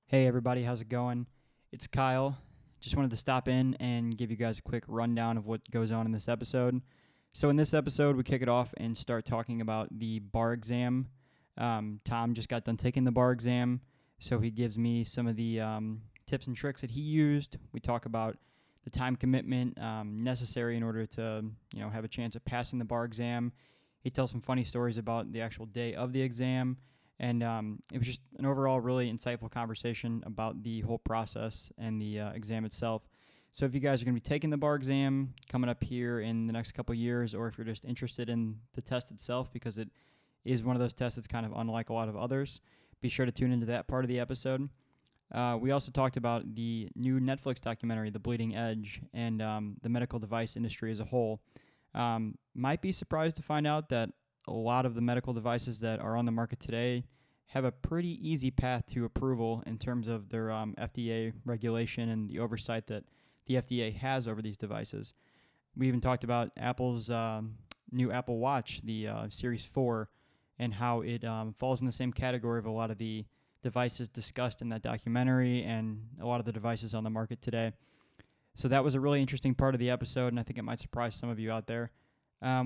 Hey everybody, how's it going? It's Kyle. Just wanted to stop in and give you guys a quick rundown of what goes on in this episode. So in this episode, we kick it off and start talking about the bar exam. Tom just got done taking the bar exam, so he gives me some of the tips and tricks that he used. We talk about the time commitment necessary in order to have a chance at passing the bar exam. He tells some funny stories about the actual day of the exam. And it was just an overall really insightful conversation about the whole process and the exam itself. So if you guys are going to be taking the bar exam coming up here in the next couple of years, or if you're just interested in the test itself, because it is one of those tests that's kind of unlike a lot of others, be sure to tune into that part of the episode. We also talked about the new Netflix documentary, The Bleeding Edge, and the medical device industry as a whole. Might be surprised to find out that a lot of the medical devices that are on the market today have a pretty easy path to approval in terms of their FDA regulation and the oversight that the FDA has over these devices. We even talked about Apple's new Apple Watch, the Series 4, and how it falls in the same category of a lot of the devices discussed in that documentary and a lot of the devices on the market today. So that was a really interesting part of the episode, and I think it might surprise some of you out there.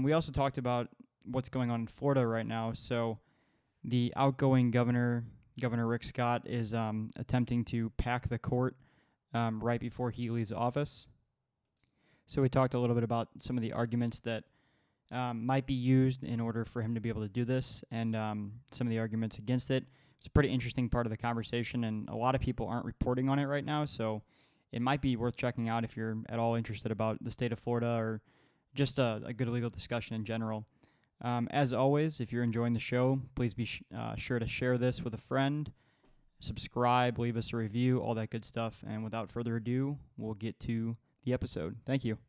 We also talked about what's going on in Florida right now. So the outgoing Governor Rick Scott, is attempting to pack the court right before he leaves office. So we talked a little bit about some of the arguments that might be used in order for him to be able to do this, and some of the arguments against it. It's a pretty interesting part of the conversation, and a lot of people aren't reporting on it right now, so it might be worth checking out if you're at all interested about the state of Florida or just a good legal discussion in general. As always, if you're enjoying the show, please be sure to share this with a friend, subscribe, leave us a review, all that good stuff. And without further ado, we'll get to the episode. Thank you.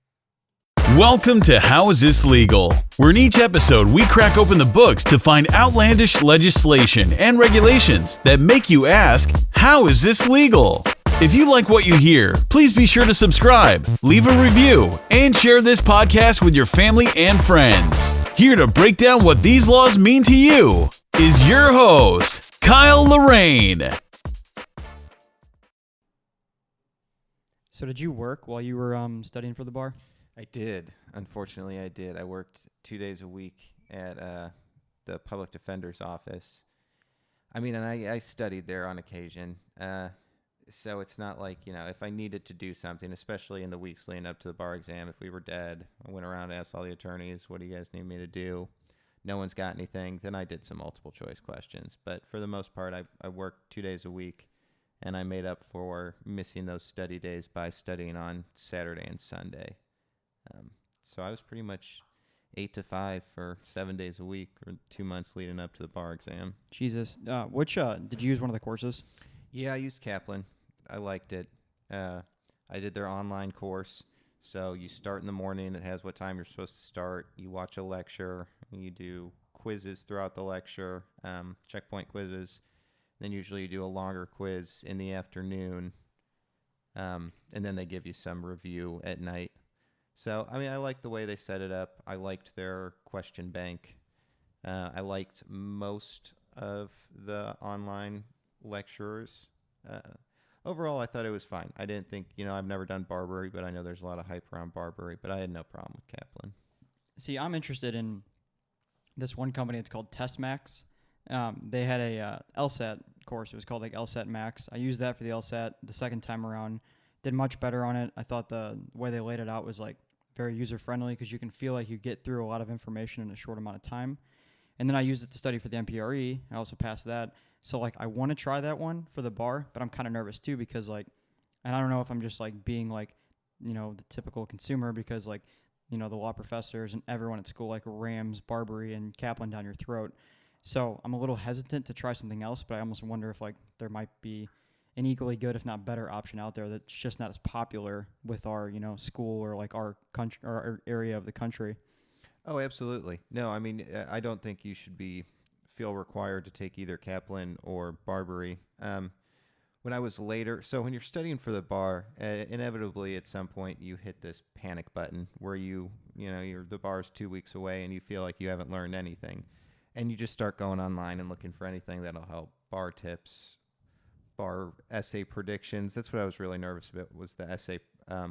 Welcome to How Is This Legal? Where in each episode we crack open the books to find outlandish legislation and regulations that make you ask, how is this legal? If you like what you hear, please be sure to subscribe, leave a review, and share this podcast with your family and friends. Here to break down what these laws mean to you is your host, Kyle Lorraine. So did you work while you were studying for the bar? I did. Unfortunately, I did. I worked 2 days a week at the public defender's office. I mean, and I studied there on occasion. So it's not like, if I needed to do something, especially in the weeks leading up to the bar exam, if we were dead, I went around and asked all the attorneys, what do you guys need me to do? No one's got anything. Then I did some multiple choice questions. But for the most part, I worked 2 days a week, and I made up for missing those study days by studying on Saturday and Sunday. So I was pretty much 8 to 5 for 7 days a week or 2 months leading up to the bar exam. Jesus. Which did you use one of the courses? Yeah, I used Kaplan. I liked it. I did their online course. So you start in the morning. It has what time you're supposed to start. You watch a lecture. You do quizzes throughout the lecture, checkpoint quizzes. Then usually you do a longer quiz in the afternoon. And then they give you some review at night. So, I mean, I liked the way they set it up. I liked their question bank. I liked most of the online lecturers. Overall, I thought it was fine. I didn't think, I've never done Barbary, but I know there's a lot of hype around Barbary, but I had no problem with Kaplan. See, I'm interested in this one company. It's called TestMax. They had a LSAT course. It was called like LSAT Max. I used that for the LSAT the second time around. Did much better on it. I thought the way they laid it out was like very user-friendly because you can feel like you get through a lot of information in a short amount of time. And then I used it to study for the MPRE. I also passed that. So, like, I want to try that one for the bar, but I'm kind of nervous, too, because, like, and I don't know if I'm just, like, being, like, the typical consumer because, like, the law professors and everyone at school, like, rams Barbary and Kaplan down your throat. So I'm a little hesitant to try something else, but I almost wonder if, like, there might be an equally good, if not better, option out there that's just not as popular with our, school or, like, our country or our area of the country. Oh, absolutely. No, I mean, I don't think you should feel required to take either Kaplan or Barbary. When I was later, so when you're studying for the bar, inevitably at some point you hit this panic button where the bar's 2 weeks away and you feel like you haven't learned anything. And you just start going online and looking for anything that'll help. Bar tips, bar essay predictions. That's what I was really nervous about, was the essay,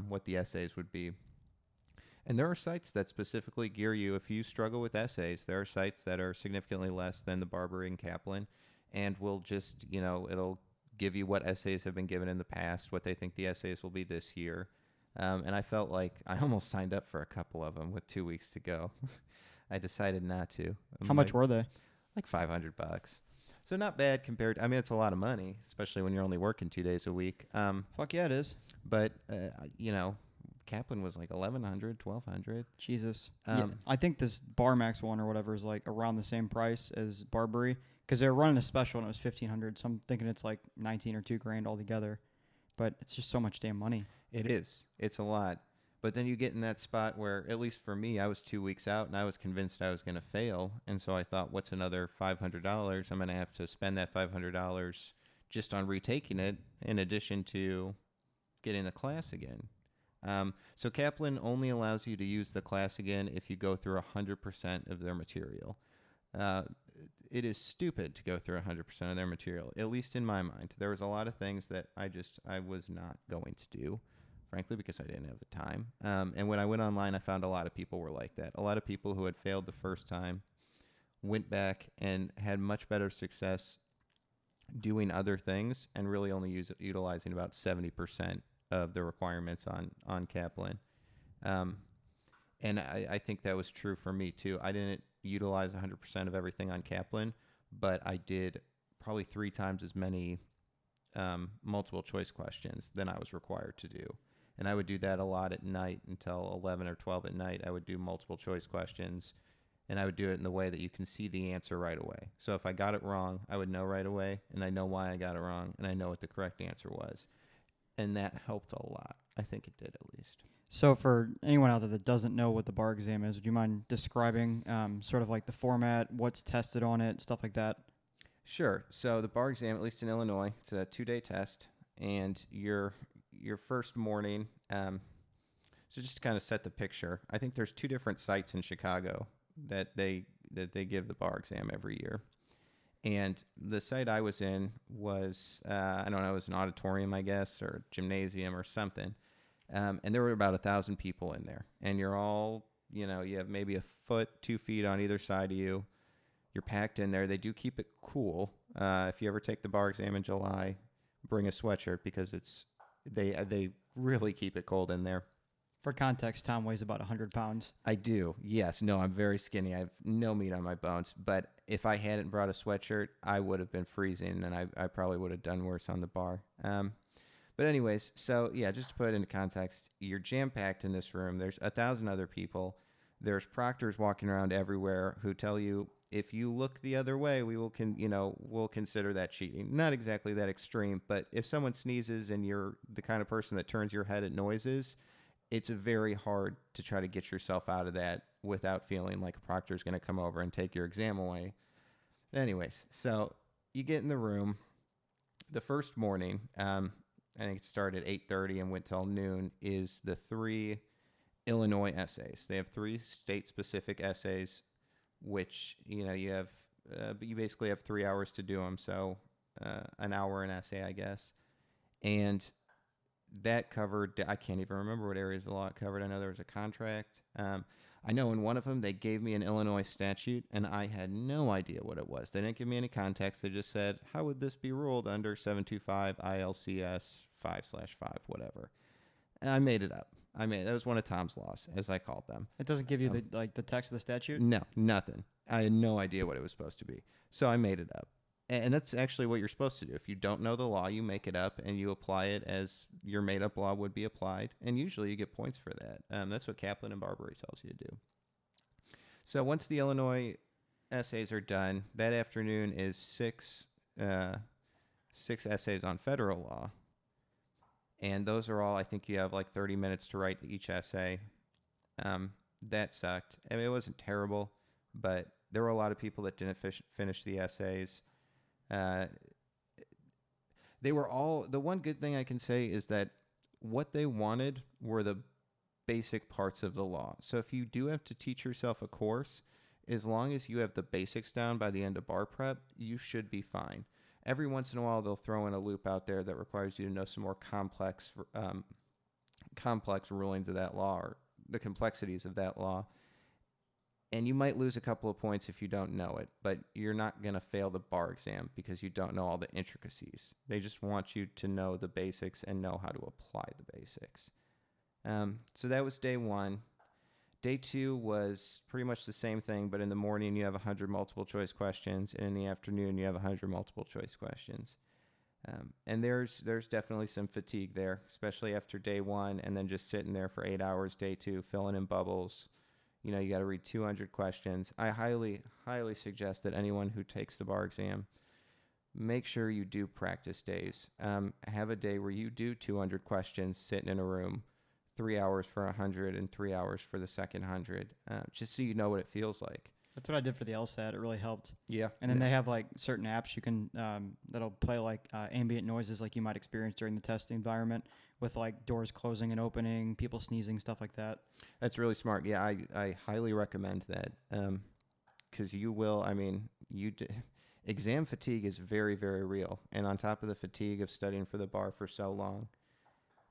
what the essays would be. And there are sites that specifically gear you. If you struggle with essays, there are sites that are significantly less than the Barbary and Kaplan, and will just, it'll give you what essays have been given in the past, what they think the essays will be this year. And I felt like I almost signed up for a couple of them with 2 weeks to go. I decided not to. How much were they? Like $500. So not bad compared. I mean, it's a lot of money, especially when you're only working 2 days a week. Fuck yeah, it is. But Kaplan was like $1,100, $1,200. Jesus. Yeah, I think this BarMax one or whatever is like around the same price as Barbary, because they were running a special and it was $1,500. So I'm thinking it's like 19 or $2,000 altogether. But it's just so much damn money. It is. It's a lot. But then you get in that spot where, at least for me, I was 2 weeks out and I was convinced I was going to fail. And so I thought, what's another $500? I'm going to have to spend that $500 just on retaking it, in addition to getting the class again. So Kaplan only allows you to use the class again if you go through 100% of their material. It is stupid to go through 100% of their material, at least in my mind. There was a lot of things that I was not going to do, frankly, because I didn't have the time. And when I went online, I found a lot of people were like that. A lot of people who had failed the first time went back and had much better success doing other things and really only utilizing about 70% of the requirements on Kaplan. And I think that was true for me too. I didn't utilize 100% of everything on Kaplan, but I did probably 3 times as many multiple choice questions than I was required to do. And I would do that a lot at night until 11 or 12 at night. I would do multiple choice questions, and I would do it in the way that you can see the answer right away. So if I got it wrong, I would know right away, and I know why I got it wrong, and I know what the correct answer was. And that helped a lot. I think it did, at least. So for anyone out there that doesn't know what the bar exam is, would you mind describing sort of like the format, what's tested on it, stuff like that? Sure. So the bar exam, at least in Illinois, it's a 2-day test, and your first morning. So just to kind of set the picture, I think there's 2 different sites in Chicago that they give the bar exam every year. And the site I was in was, I don't know, it was an auditorium, I guess, or gymnasium or something. And there were about 1,000 people in there. And you're all, you have maybe a foot, 2 feet on either side of you. You're packed in there. They do keep it cool. If you ever take the bar exam in July, bring a sweatshirt, because they really keep it cold in there. For context, Tom weighs about 100 pounds. I do. Yes. No, I'm very skinny. I have no meat on my bones. But if I hadn't brought a sweatshirt, I would have been freezing, and I probably would have done worse on the bar. But anyways, so yeah, just to put it into context, you're jam-packed in this room. There's 1,000 other people. There's proctors walking around everywhere who tell you, if you look the other way, we'll consider that cheating. Not exactly that extreme, but if someone sneezes and you're the kind of person that turns your head at noises, it's very hard to try to get yourself out of that without feeling like a proctor is going to come over and take your exam away. Anyways, so you get in the room. The first morning, I think it started at 8:30 and went till noon, is the 3 Illinois essays. They have 3 state-specific essays, which, you basically have 3 hours to do them. So an hour an essay, I guess. And that covered, I can't even remember what areas of law it covered. I know there was a contract. I know in one of them they gave me an Illinois statute, and I had no idea what it was. They didn't give me any context. They just said, how would this be ruled under 725 ILCS 5/5, whatever. And I made it up. That was one of Tom's laws, as I called them. It doesn't give you the text of the statute? No, nothing. I had no idea what it was supposed to be. So I made it up. And that's actually what you're supposed to do. If you don't know the law, you make it up and you apply it as your made-up law would be applied. And usually you get points for that. That's what Kaplan and Barbary tells you to do. So once the Illinois essays are done, that afternoon is 6 essays on federal law. And those are all, I think you have like 30 minutes to write each essay. That sucked. I mean, it wasn't terrible, but there were a lot of people that didn't finish the essays. They were all, the one good thing I can say is that what they wanted were the basic parts of the law. So if you do have to teach yourself a course, as long as you have the basics down by the end of bar prep, you should be fine. Every once in a while, they'll throw in a loop out there that requires you to know some more complex rulings of that law or the complexities of that law. And you might lose a couple of points if you don't know it, but you're not going to fail the bar exam because you don't know all the intricacies. They just want you to know the basics and know how to apply the basics. So that was day 1. Day 2 was pretty much the same thing, but in the morning you have 100 multiple choice questions, and in the afternoon you have 100 multiple choice questions. And there's definitely some fatigue there, especially after day 1 and then just sitting there for 8 hours day 2, filling in bubbles. You know, you got to read 200 questions. I highly suggest that anyone who takes the bar exam, make sure you do practice days. Have a day where you do 200 questions sitting in a room, 3 hours for 100 and 3 hours for the second 100, just so you know what it feels like. That's what I did for the LSAT. It really helped. Yeah. And then they have like certain apps you can that'll play like ambient noises like you might experience during the testing environment with like doors closing and opening, people sneezing, stuff like that. That's really smart. Yeah, I highly recommend that because you will. I mean, exam fatigue is very, very real. And on top of the fatigue of studying for the bar for so long,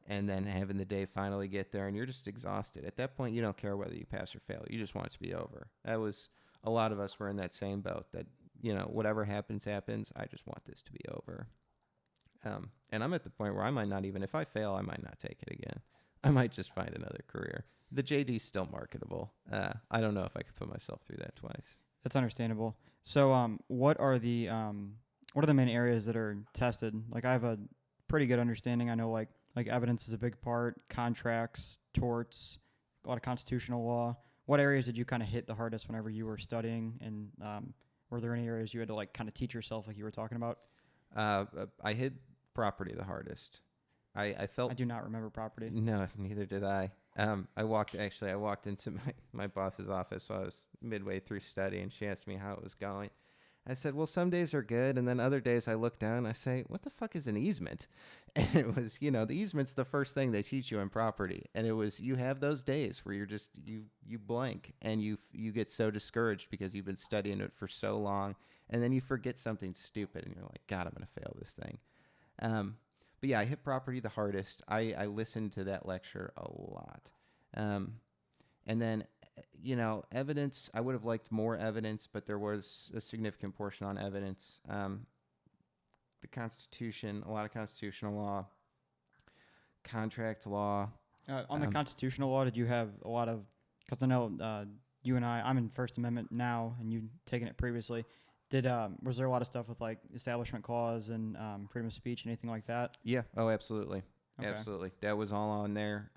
and then having the day finally get there, and you're just exhausted. At that point, you don't care whether you pass or fail. You just want it to be over. That was a lot of us were in that same boat. That whatever happens, happens. I just want this to be over. And I'm at the point where I might not even, if I fail, I might not take it again. I might just find another career. The JD's still marketable. I don't know if I could put myself through that twice. That's understandable. So, what are the main areas that are tested? Like, I have a pretty good understanding. I know like evidence is a big part, contracts, torts, a lot of constitutional law. What areas did you kind of hit the hardest whenever you were studying? And were there any areas you had to like kind of teach yourself, like you were talking about? I hit property the hardest. I felt. I do not remember property. No, neither did I. I walked into my boss's office, so I was midway through study, and she asked me how it was going. I said, well, some days are good, and then other days I look down and I say, what the fuck is an easement? And it was, the easement's the first thing they teach you in property. And it was, you have those days where you're just, you blank, and you get so discouraged because you've been studying it for so long, and then you forget something stupid, and you're like, God, I'm going to fail this thing. But yeah, I hit property the hardest. I listened to that lecture a lot. And then, evidence, I would have liked more evidence, but there was a significant portion on evidence. The Constitution, a lot of constitutional law, contract law. On the constitutional law, did you have a lot of, because I know you and I'm in First Amendment now, and you've taken it previously. Was there a lot of stuff with like Establishment Clause and freedom of speech, anything like that? Yeah. Oh, absolutely. Okay. Absolutely. That was all on there.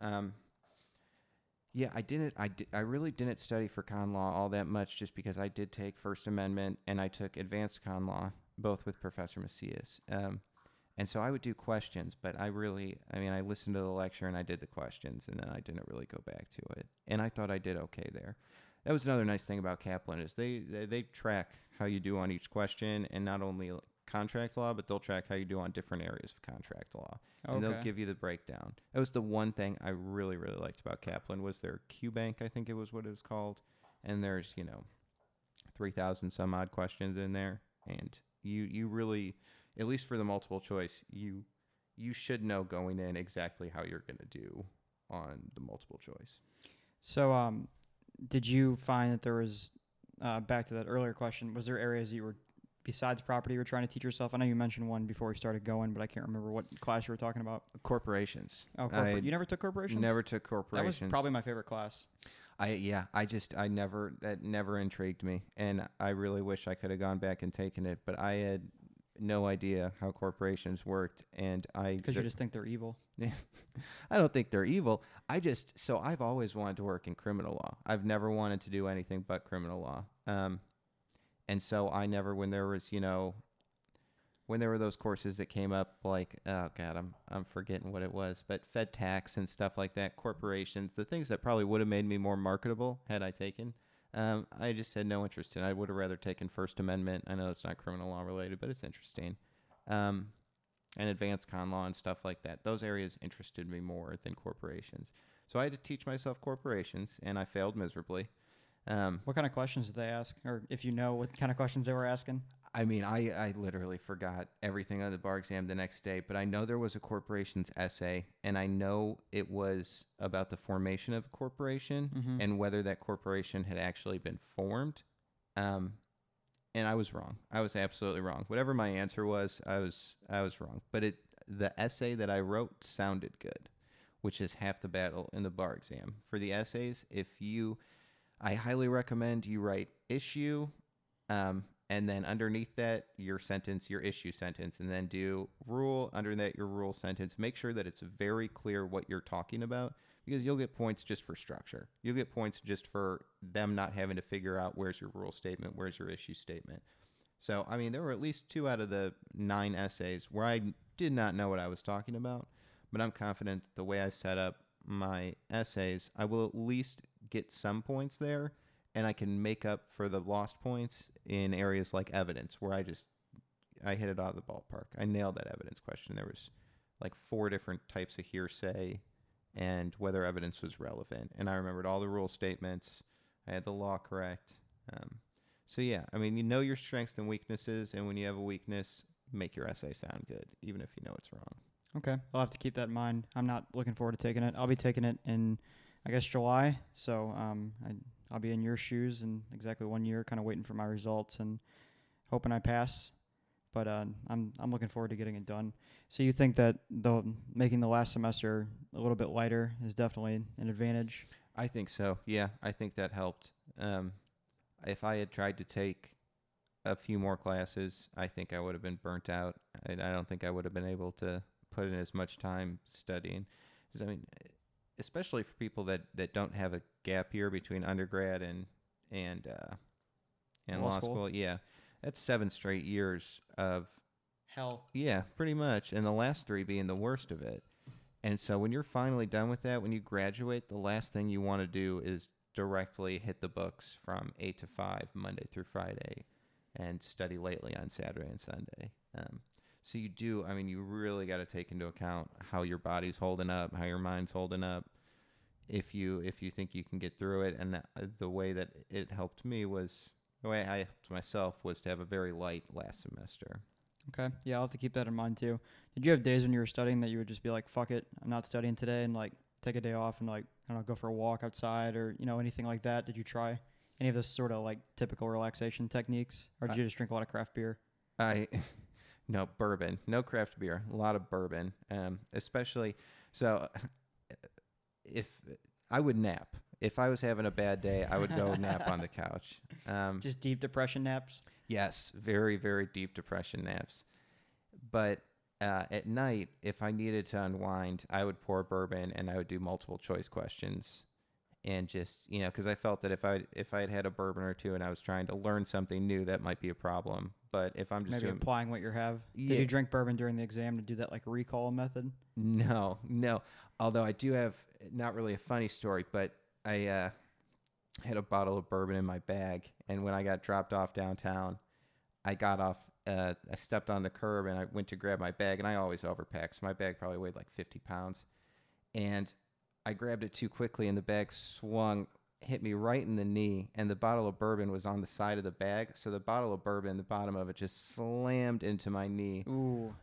Yeah, I really didn't study for con law all that much, just because I did take First Amendment and I took advanced con law, both with Professor Macias. And so I would do questions, but I listened to the lecture and I did the questions, and then I didn't really go back to it. And I thought I did okay there. That was another nice thing about Kaplan, is they track how you do on each question, and not only contract law, but they'll track how you do on different areas of contract law. Okay. And they'll give you the breakdown. That was the one thing I really, really liked about Kaplan, was their Q-Bank, I think it was what it was called. And there's, 3,000 some odd questions in there. And you really, at least for the multiple choice, you should know going in exactly how you're going to do on the multiple choice. So, did you find that there was, back to that earlier question, was there areas you were, besides property, you were trying to teach yourself? I know you mentioned one before we started going, but I can't remember what class you were talking about. Corporations. Oh, you never took corporations? Never took corporations. That was probably my favorite class. That never intrigued me, and I really wish I could have gone back and taken it, but I had no idea how corporations worked, and because you just think they're evil. I don't think they're evil. I've always wanted to work in criminal law. I've never wanted to do anything but criminal law. And so I never, when there were those courses that came up, like, oh God, I'm forgetting what it was, but Fed tax and stuff like that, corporations, the things that probably would have made me more marketable had I taken, I just had no interest in. I would have rather taken First Amendment. I know it's not criminal law related, but it's interesting. And advanced con law and stuff like that. Those areas interested me more than corporations. So I had to teach myself corporations, and I failed miserably. What kind of questions did they ask? Or if you know what kind of questions they were asking? I mean, I literally forgot everything on the bar exam the next day, but I know there was a corporation's essay, and I know it was about the formation of a corporation Mm-hmm. and whether that corporation had actually been formed. Um, and I was wrong. I was absolutely wrong. Whatever my answer was, I was wrong. But the essay that I wrote sounded good, which is half the battle in the bar exam. For the essays, I highly recommend you write issue, and then underneath that your sentence, your issue sentence, and then do rule under that your rule sentence. Make sure that it's very clear what you're talking about, because you'll get points just for structure. You'll get points just for them not having to figure out where's your rule statement, where's your issue statement. So, I mean, there were at least 2 out of the 9 essays where I did not know what I was talking about, but I'm confident that the way I set up my essays, I will at least get some points there, and I can make up for the lost points in areas like evidence, where I hit it out of the ballpark. I nailed that evidence question. There was like 4 different types of hearsay and whether evidence was relevant. And I remembered all the rule statements. I had the law correct. So yeah, I mean, you know your strengths and weaknesses, and when you have a weakness, make your essay sound good, even if you know it's wrong. Okay, I'll have to keep that in mind. I'm not looking forward to taking it. I'll be taking it in, I guess, July. So I'll be in your shoes in exactly 1 year, kind of waiting for my results and hoping I pass. But I'm looking forward to getting it done. So you think that making the last semester a little bit lighter is definitely an advantage? I think so. Yeah, I think that helped. If I had tried to take a few more classes, I think I would have been burnt out. I don't think I would have been able to put in as much time studying. 'Cause, I mean, especially for people that don't have a gap year between undergrad and law school. Yeah, that's 7 straight years of Hell. yeah, pretty much, and the last 3 being the worst of it. And so when you're finally done with that, when you graduate, the last thing you want to do is directly hit the books from 8 to 5 Monday through Friday and study lately on Saturday and Sunday. So you really got to take into account how your body's holding up, how your mind's holding up, if you think you can get through it. And the way that it helped me was, the way I helped myself was to have a very light last semester. Okay. Yeah, I'll have to keep that in mind too. Did you have days when you were studying that you would just be like, fuck it, I'm not studying today, and like take a day off and like, I don't know, go for a walk outside or, anything like that? Did you try any of this sort of like typical relaxation techniques, or did you just drink a lot of craft beer? No, bourbon, no craft beer, a lot of bourbon, especially. So if I would nap. If I was having a bad day, I would go nap on the couch. Just deep depression naps? Yes, very, very deep depression naps. But at night, if I needed to unwind, I would pour bourbon and I would do multiple choice questions, and just because I felt that if I had had a bourbon or two and I was trying to learn something new, that might be a problem. But if I'm just maybe applying what you have. Yeah. Did you drink bourbon during the exam to do that like recall method? No. Although I do have not really a funny story, but I had a bottle of bourbon in my bag, and when I got dropped off downtown, I got off. I stepped on the curb and I went to grab my bag, and I always overpack, so my bag probably weighed like 50 pounds. And I grabbed it too quickly, and the bag swung, hit me right in the knee, and the bottle of bourbon was on the side of the bag. So the bottle of bourbon, the bottom of it, just slammed into my knee. Ooh.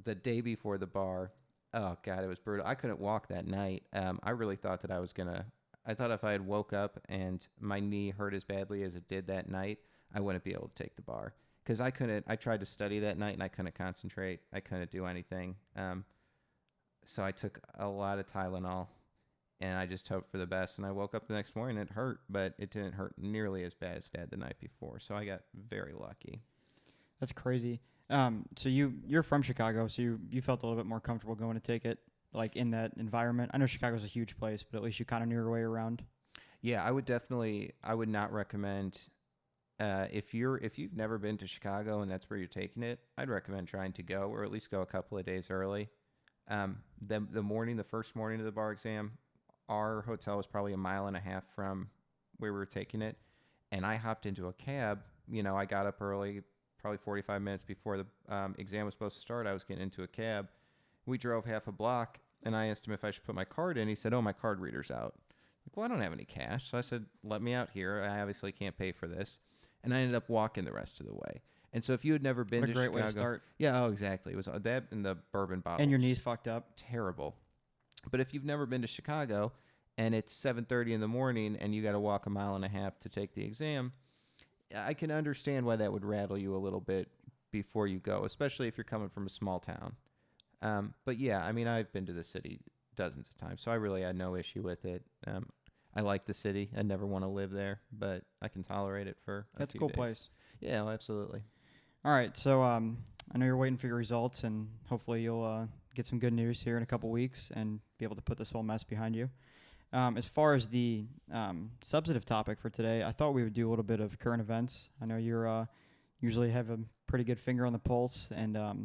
The day before the bar. Oh, God, it was brutal. I couldn't walk that night. I really thought that I thought if I had woke up and my knee hurt as badly as it did that night, I wouldn't be able to take the bar. Because I tried to study that night and I couldn't concentrate. I couldn't do anything. So I took a lot of Tylenol and I just hoped for the best. And I woke up the next morning and it hurt, but it didn't hurt nearly as bad as it had the night before. So I got very lucky. That's crazy. So you're from Chicago, so you felt a little bit more comfortable going to take it like in that environment. I know Chicago's a huge place, but at least you kind of knew your way around. Yeah, I would not recommend, if you've never been to Chicago and that's where you're taking it, I'd recommend trying to go, or at least go a couple of days early. The first morning of the bar exam, our hotel was probably 1.5 miles from where we were taking it, and I hopped into a cab. I got up early, probably 45 minutes before the exam was supposed to start. I was getting into a cab. We drove half a block, and I asked him if I should put my card in. He said, "Oh, my card reader's out." Like, well, I don't have any cash. So I said, "Let me out here. I obviously can't pay for this." And I ended up walking the rest of the way. And so if you had never been What a to great Chicago, way to start. yeah, oh, exactly. It was that and the bourbon bottle. And your knees fucked up. Terrible. But if you've never been to Chicago and it's 7:30 in the morning and you got to walk a mile and a half to take the exam, I can understand why that would rattle you a little bit before you go, especially if you're coming from a small town. But yeah, I mean, I've been to the city dozens of times, so I really had no issue with it. I like the city. I never want to live there, but I can tolerate it for That's a few cool days. place. Yeah, oh, absolutely. All right, so I know you're waiting for your results, and hopefully you'll get some good news here in a couple weeks and be able to put this whole mess behind you. As far as the substantive topic for today, I thought we would do a little bit of current events. I know you're usually have a pretty good finger on the pulse and are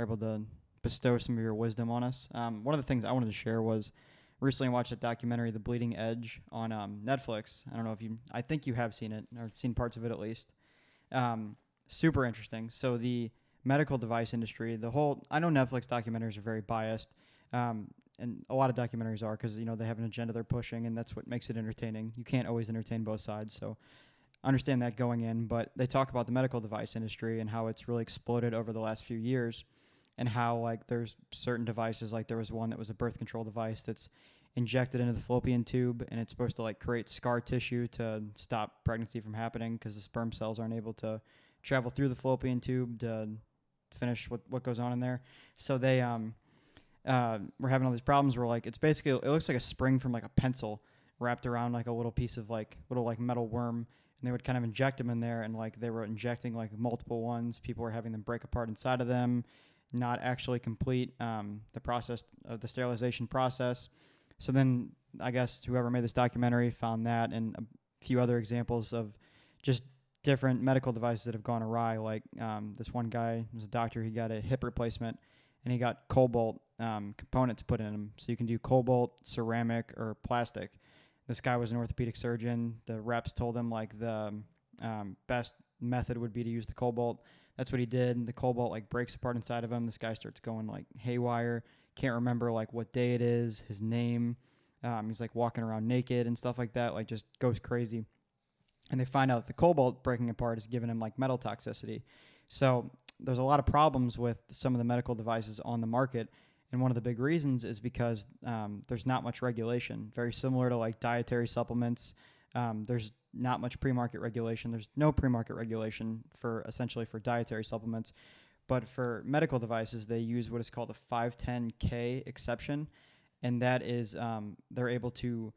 able to bestow some of your wisdom on us. One of the things I wanted to share was recently watched a documentary, The Bleeding Edge, on Netflix. I don't know if I think you have seen it or seen parts of it at least. Super interesting. So the medical device industry, I know Netflix documentaries are very biased, and a lot of documentaries are because, they have an agenda they're pushing, and that's what makes it entertaining. You can't always entertain both sides, so understand that going in. But they talk about the medical device industry and how it's really exploded over the last few years, and how, like, there's certain devices, like there was one that was a birth control device that's injected into the fallopian tube, and it's supposed to, like, create scar tissue to stop pregnancy from happening because the sperm cells aren't able to travel through the fallopian tube to finish what goes on in there. So they were having all these problems where, like, it looks like a spring from, like, a pencil wrapped around, like, a little piece of, like, little, like, metal worm, and they would kind of inject them in there, and, like, they were injecting, like, multiple ones. People were having them break apart inside of them, not actually complete the process of the sterilization process. So then I guess whoever made this documentary found that and a few other examples of just different medical devices that have gone awry. Like this one guy was a doctor. He got a hip replacement, and he got cobalt component to put in him. So you can do cobalt, ceramic, or plastic. This guy was an orthopedic surgeon. The reps told him, like, the best method would be to use the cobalt. That's what he did. And the cobalt, like, breaks apart inside of him. This guy starts going, like, haywire. Can't remember, like, what day it is, his name. He's, like, walking around naked and stuff like that. Like, just goes crazy. And they find out the cobalt breaking apart is giving him, like, metal toxicity. So there's a lot of problems with some of the medical devices on the market. And one of the big reasons is because there's not much regulation. Very similar to, like, dietary supplements. There's not much pre-market regulation. There's no pre-market regulation for dietary supplements. But for medical devices, they use what is called a 510K exception. And that is they're able to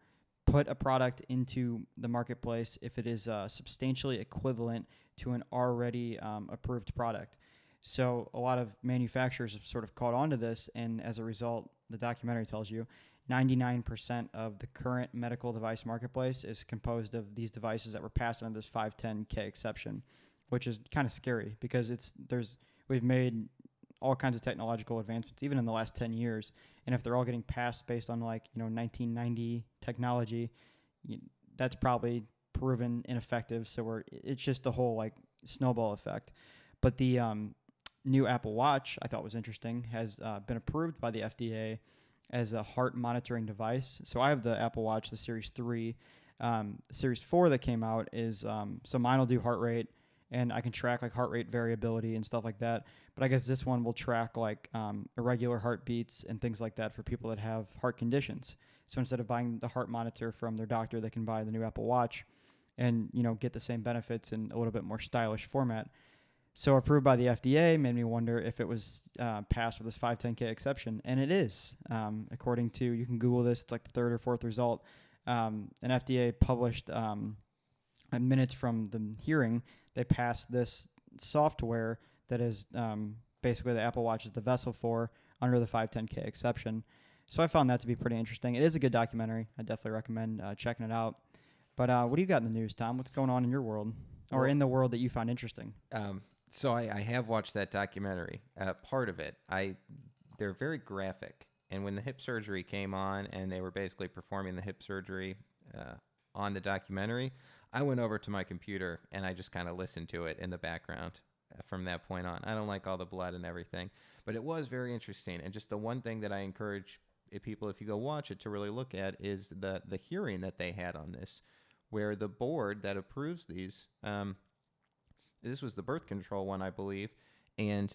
put a product into the marketplace if it is substantially equivalent to an already approved product. So a lot of manufacturers have sort of caught on to this, and as a result, the documentary tells you 99% of the current medical device marketplace is composed of these devices that were passed under this 510K exception, which is kind of scary because we've made all kinds of technological advancements, even in the last 10 years. And if they're all getting passed based on, like, 1990 technology, that's probably proven ineffective. So it's just the whole, like, snowball effect. But the new Apple Watch, I thought was interesting, has been approved by the FDA as a heart monitoring device. So I have the Apple Watch, the Series 3. The Series 4 that came out is, so mine will do heart rate, and I can track, like, heart rate variability and stuff like that. But I guess this one will track, like, irregular heartbeats and things like that for people that have heart conditions. So instead of buying the heart monitor from their doctor, they can buy the new Apple Watch and, get the same benefits in a little bit more stylish format. So approved by the FDA made me wonder if it was passed with this 510K exception. And it is. According to, you can Google this, it's like the third or fourth result. An FDA published minutes from the hearing, they passed this software that is basically the Apple Watch is the vessel for under the 510K exception. So I found that to be pretty interesting. It is a good documentary. I definitely recommend checking it out. But what do you got in the news, Tom? What's going on in your world or in the world that you find interesting? So I have watched that documentary. Part of it, they're very graphic. And when the hip surgery came on and they were basically performing the hip surgery on the documentary, I went over to my computer and I just kind of listened to it in the background from that point on. I don't like all the blood and everything, but it was very interesting. And just the one thing that I encourage people, if you go watch it, to really look at is the hearing that they had on this, where the board that approves these This was the birth control one, I believe, and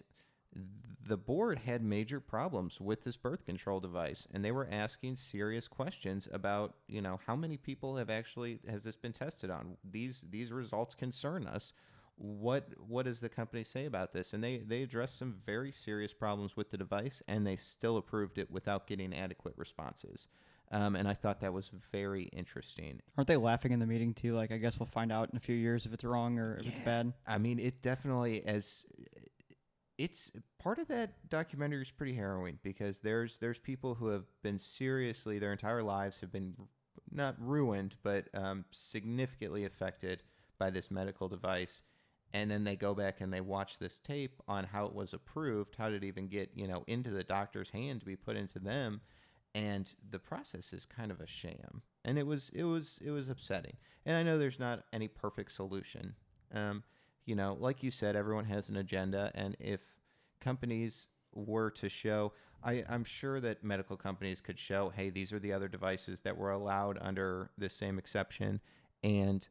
the board had major problems with this birth control device, and they were asking serious questions about, how many people has this been tested on? These results concern us. What does the company say about this? And they addressed some very serious problems with the device, and they still approved it without getting adequate responses. And I thought that was very interesting. Aren't they laughing in the meeting too? Like, I guess we'll find out in a few years if it's wrong or if it's bad. I mean, it definitely it's part of that documentary is pretty harrowing, because there's people who have been seriously, their entire lives have been not ruined, but significantly affected by this medical device. And then they go back and they watch this tape on how it was approved, how did it even get, into the doctor's hand to be put into them. And the process is kind of a sham. And it was upsetting. And I know there's not any perfect solution. Like you said, everyone has an agenda. And if companies were to show, I'm sure that medical companies could show, hey, these are the other devices that were allowed under this same exception. And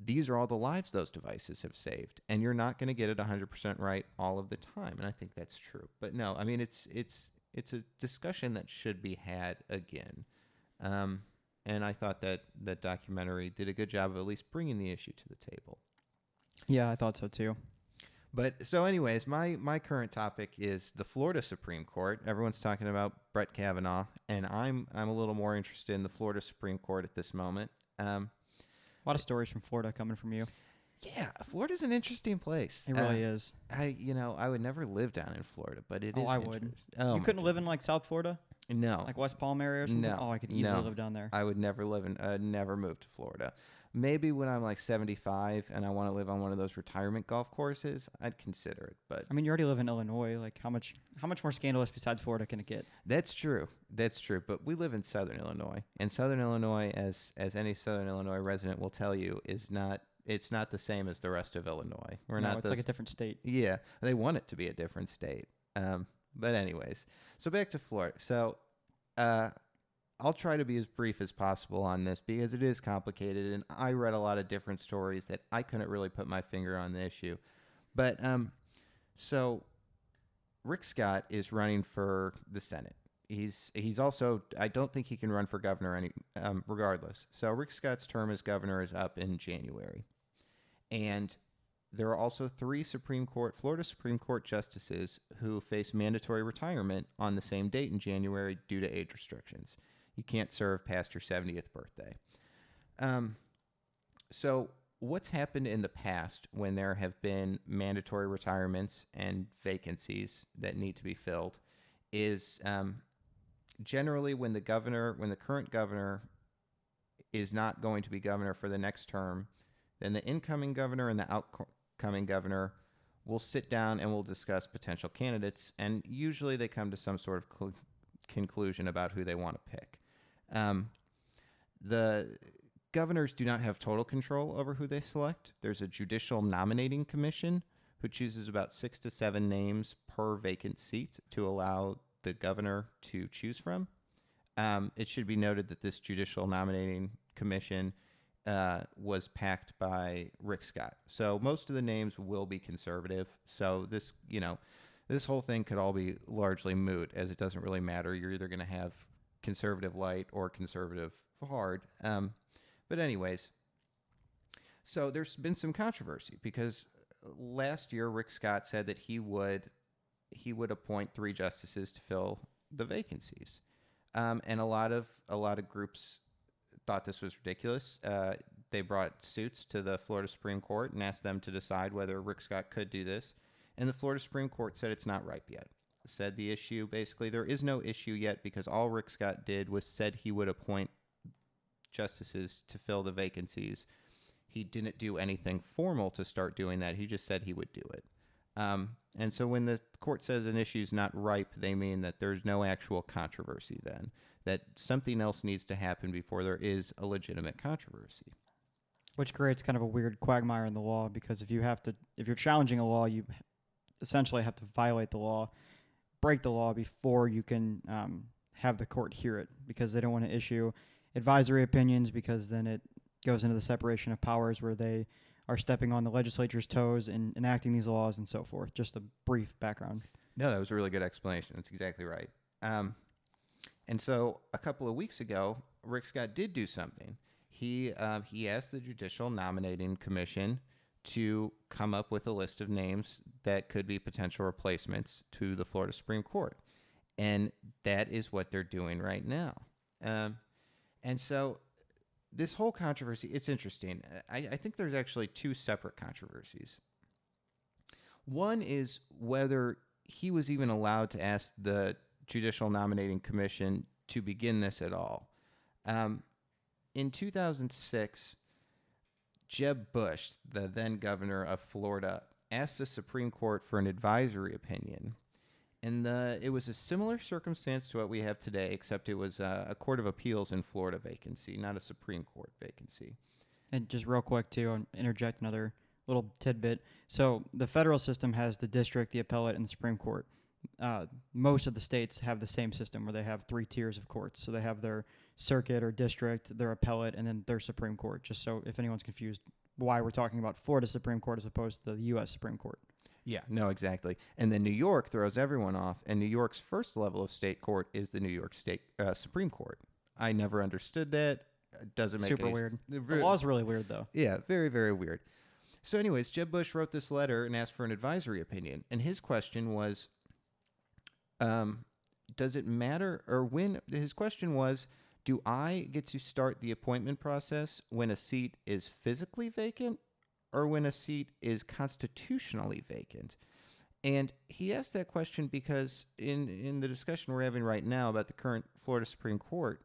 these are all the lives those devices have saved. And you're not going to get it 100% right all of the time. And I think that's true. But no, I mean, it's a discussion that should be had again. And I thought that documentary did a good job of at least bringing the issue to the table. Yeah, I thought so too. But so anyways, my current topic is the Florida Supreme Court. Everyone's talking about Brett Kavanaugh, and I'm a little more interested in the Florida Supreme Court at this moment. A lot of stories from Florida coming from you. Yeah, Florida's an interesting place. It really is. I would never live down in Florida, but it is. I would. Oh, you couldn't live in like South Florida? No. Like West Palm area or something? No. Oh, I could easily live down there. I would never never move to Florida. Maybe when I'm like 75 and I want to live on one of those retirement golf courses, I'd consider it. But I mean, you already live in Illinois. Like, how much more scandalous besides Florida can it get? That's true. But we live in Southern Illinois, and Southern Illinois, as any Southern Illinois resident will tell you, it's not the same as the rest of Illinois. It's like a different state. Yeah, they want it to be a different state. But anyways, so back to Florida. So, I'll try to be as brief as possible on this because it is complicated, and I read a lot of different stories that I couldn't really put my finger on the issue. But so Rick Scott is running for the Senate. He's also, I don't think he can run for governor regardless. So Rick Scott's term as governor is up in January. And there are also 3 Florida Supreme Court justices who face mandatory retirement on the same date in January due to age restrictions. You can't serve past your 70th birthday. So what's happened in the past when there have been mandatory retirements and vacancies that need to be filled is generally when the current governor is not going to be governor for the next term, then the incoming governor and the outcoming governor will sit down and will discuss potential candidates, and usually they come to some sort of conclusion about who they want to pick. The governors do not have total control over who they select. There's a judicial nominating commission who chooses about 6 to 7 names per vacant seat to allow the governor to choose from. It should be noted that this judicial nominating commission was packed by Rick Scott. So most of the names will be conservative. So this whole thing could all be largely moot, as it doesn't really matter. You're either going to have conservative light or conservative hard. But anyways, so there's been some controversy because last year Rick Scott said that he would appoint 3 justices to fill the vacancies. And a lot of groups thought this was ridiculous. They brought suits to the Florida Supreme Court and asked them to decide whether Rick Scott could do this. And the Florida Supreme Court said it's not ripe yet. Said the issue, basically, there is no issue yet because all Rick Scott did was said he would appoint justices to fill the vacancies. He didn't do anything formal to start doing that. He just said he would do it. And so when the court says an issue is not ripe, they mean that there's no actual controversy then, that something else needs to happen before there is a legitimate controversy. Which creates kind of a weird quagmire in the law because if you're challenging a law, you essentially have to violate the law, break the law before you can have the court hear it because they don't want to issue advisory opinions because then it goes into the separation of powers where they are stepping on the legislature's toes in enacting these laws and so forth. Just a brief background. No, that was a really good explanation. That's exactly right. And so a couple of weeks ago, Rick Scott did do something. He asked the Judicial Nominating Commission to come up with a list of names that could be potential replacements to the Florida Supreme Court. And that is what they're doing right now. And so this whole controversy, it's interesting. I think there's actually two separate controversies. One is whether he was even allowed to ask the Judicial Nominating Commission to begin this at all. In 2006, Jeb Bush, the then governor of Florida, asked the Supreme Court for an advisory opinion. And it was a similar circumstance to what we have today, except it was a Court of Appeals in Florida vacancy, not a Supreme Court vacancy. And just real quick, too, I'll interject another little tidbit. So the federal system has the district, the appellate, and the Supreme Court. Most of the states have the same system where they have 3 tiers of courts. So they have their circuit or district, their appellate, and then their Supreme Court, just so if anyone's confused why we're talking about Florida Supreme Court as opposed to the U.S. Supreme Court. Yeah, no, exactly. And then New York throws everyone off, and New York's first level of state court is the New York State Supreme Court. I never understood that. It doesn't make Super any weird. The law's really weird, though. Yeah, very, very weird. So anyways, Jeb Bush wrote this letter and asked for an advisory opinion. And his question was, does it matter, or when, his question was, do I get to start the appointment process when a seat is physically vacant or when a seat is constitutionally vacant? And he asked that question because in the discussion we're having right now about the current Florida Supreme Court,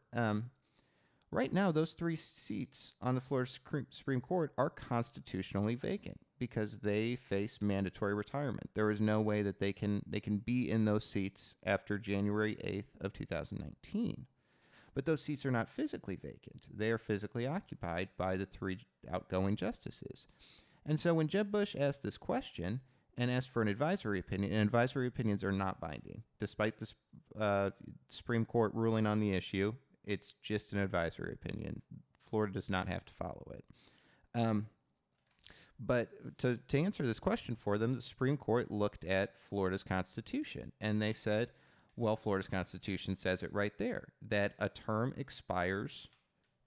right now those 3 seats on the Florida Supreme Court are constitutionally vacant because they face mandatory retirement. There is no way that they can be in those seats after January 8th of 2019. But those seats are not physically vacant. They are physically occupied by the 3 outgoing justices. And so when Jeb Bush asked this question and asked for an advisory opinion, and advisory opinions are not binding, despite the Supreme Court ruling on the issue, it's just an advisory opinion. Florida does not have to follow it. But to answer this question for them, the Supreme Court looked at Florida's Constitution, and they said, well, Florida's Constitution says it right there, that a term expires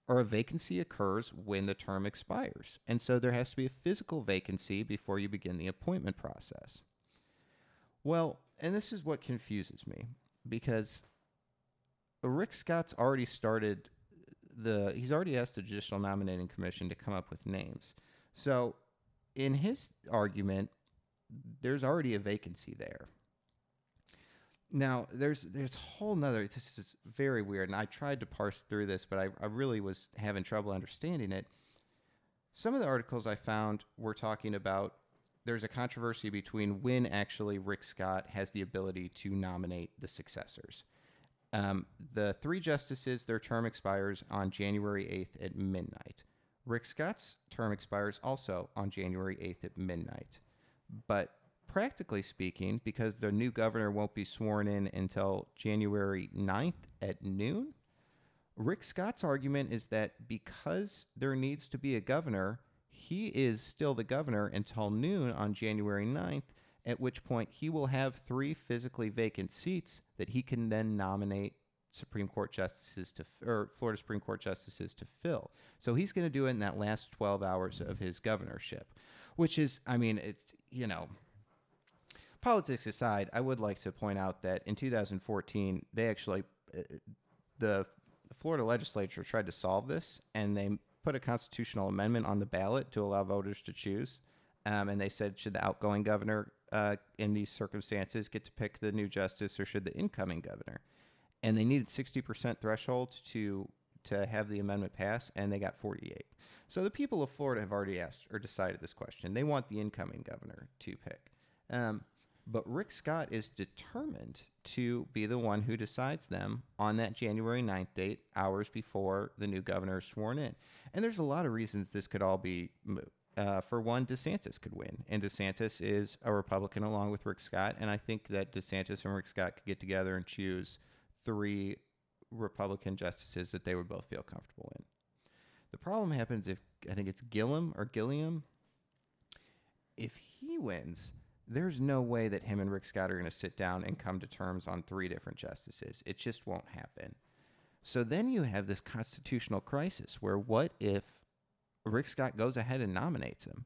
or a vacancy occurs when the term expires. And so there has to be a physical vacancy before you begin the appointment process. Well, and this is what confuses me, because Rick Scott's already started he's already asked the Judicial Nominating Commission to come up with names. So in his argument, there's already a vacancy there. Now, there's a whole nother, this is very weird, and I tried to parse through this, but I really was having trouble understanding it. Some of the articles I found were talking about there's a controversy between when actually Rick Scott has the ability to nominate the successors. The 3 justices, their term expires on January 8th at midnight. Rick Scott's term expires also on January 8th at midnight. But practically speaking, because the new governor won't be sworn in until January 9th at noon, Rick Scott's argument is that because there needs to be a governor, he is still the governor until noon on January 9th, at which point he will have 3 physically vacant seats that he can then nominate Supreme Court justices or Florida Supreme Court justices to fill. So he's going to do it in that last 12 hours of his governorship, which is, I mean, it's, you know, politics aside, I would like to point out that in 2014, they actually, the Florida legislature tried to solve this, and they put a constitutional amendment on the ballot to allow voters to choose. And they said, should the outgoing governor in these circumstances get to pick the new justice, or should the incoming governor? And they needed 60% threshold to have the amendment pass, and they got 48. So the people of Florida have already asked or decided this question. They want the incoming governor to pick. But Rick Scott is determined to be the one who decides them on that January 9th date, hours before the new governor is sworn in. And there's a lot of reasons this could all be moot. For one, DeSantis could win. And DeSantis is a Republican along with Rick Scott. And I think that DeSantis and Rick Scott could get together and choose 3 Republican justices that they would both feel comfortable in. The problem happens if, I think it's Gilliam, if he wins, there's no way that him and Rick Scott are going to sit down and come to terms on 3 different justices. It just won't happen. So then you have this constitutional crisis where what if Rick Scott goes ahead and nominates him?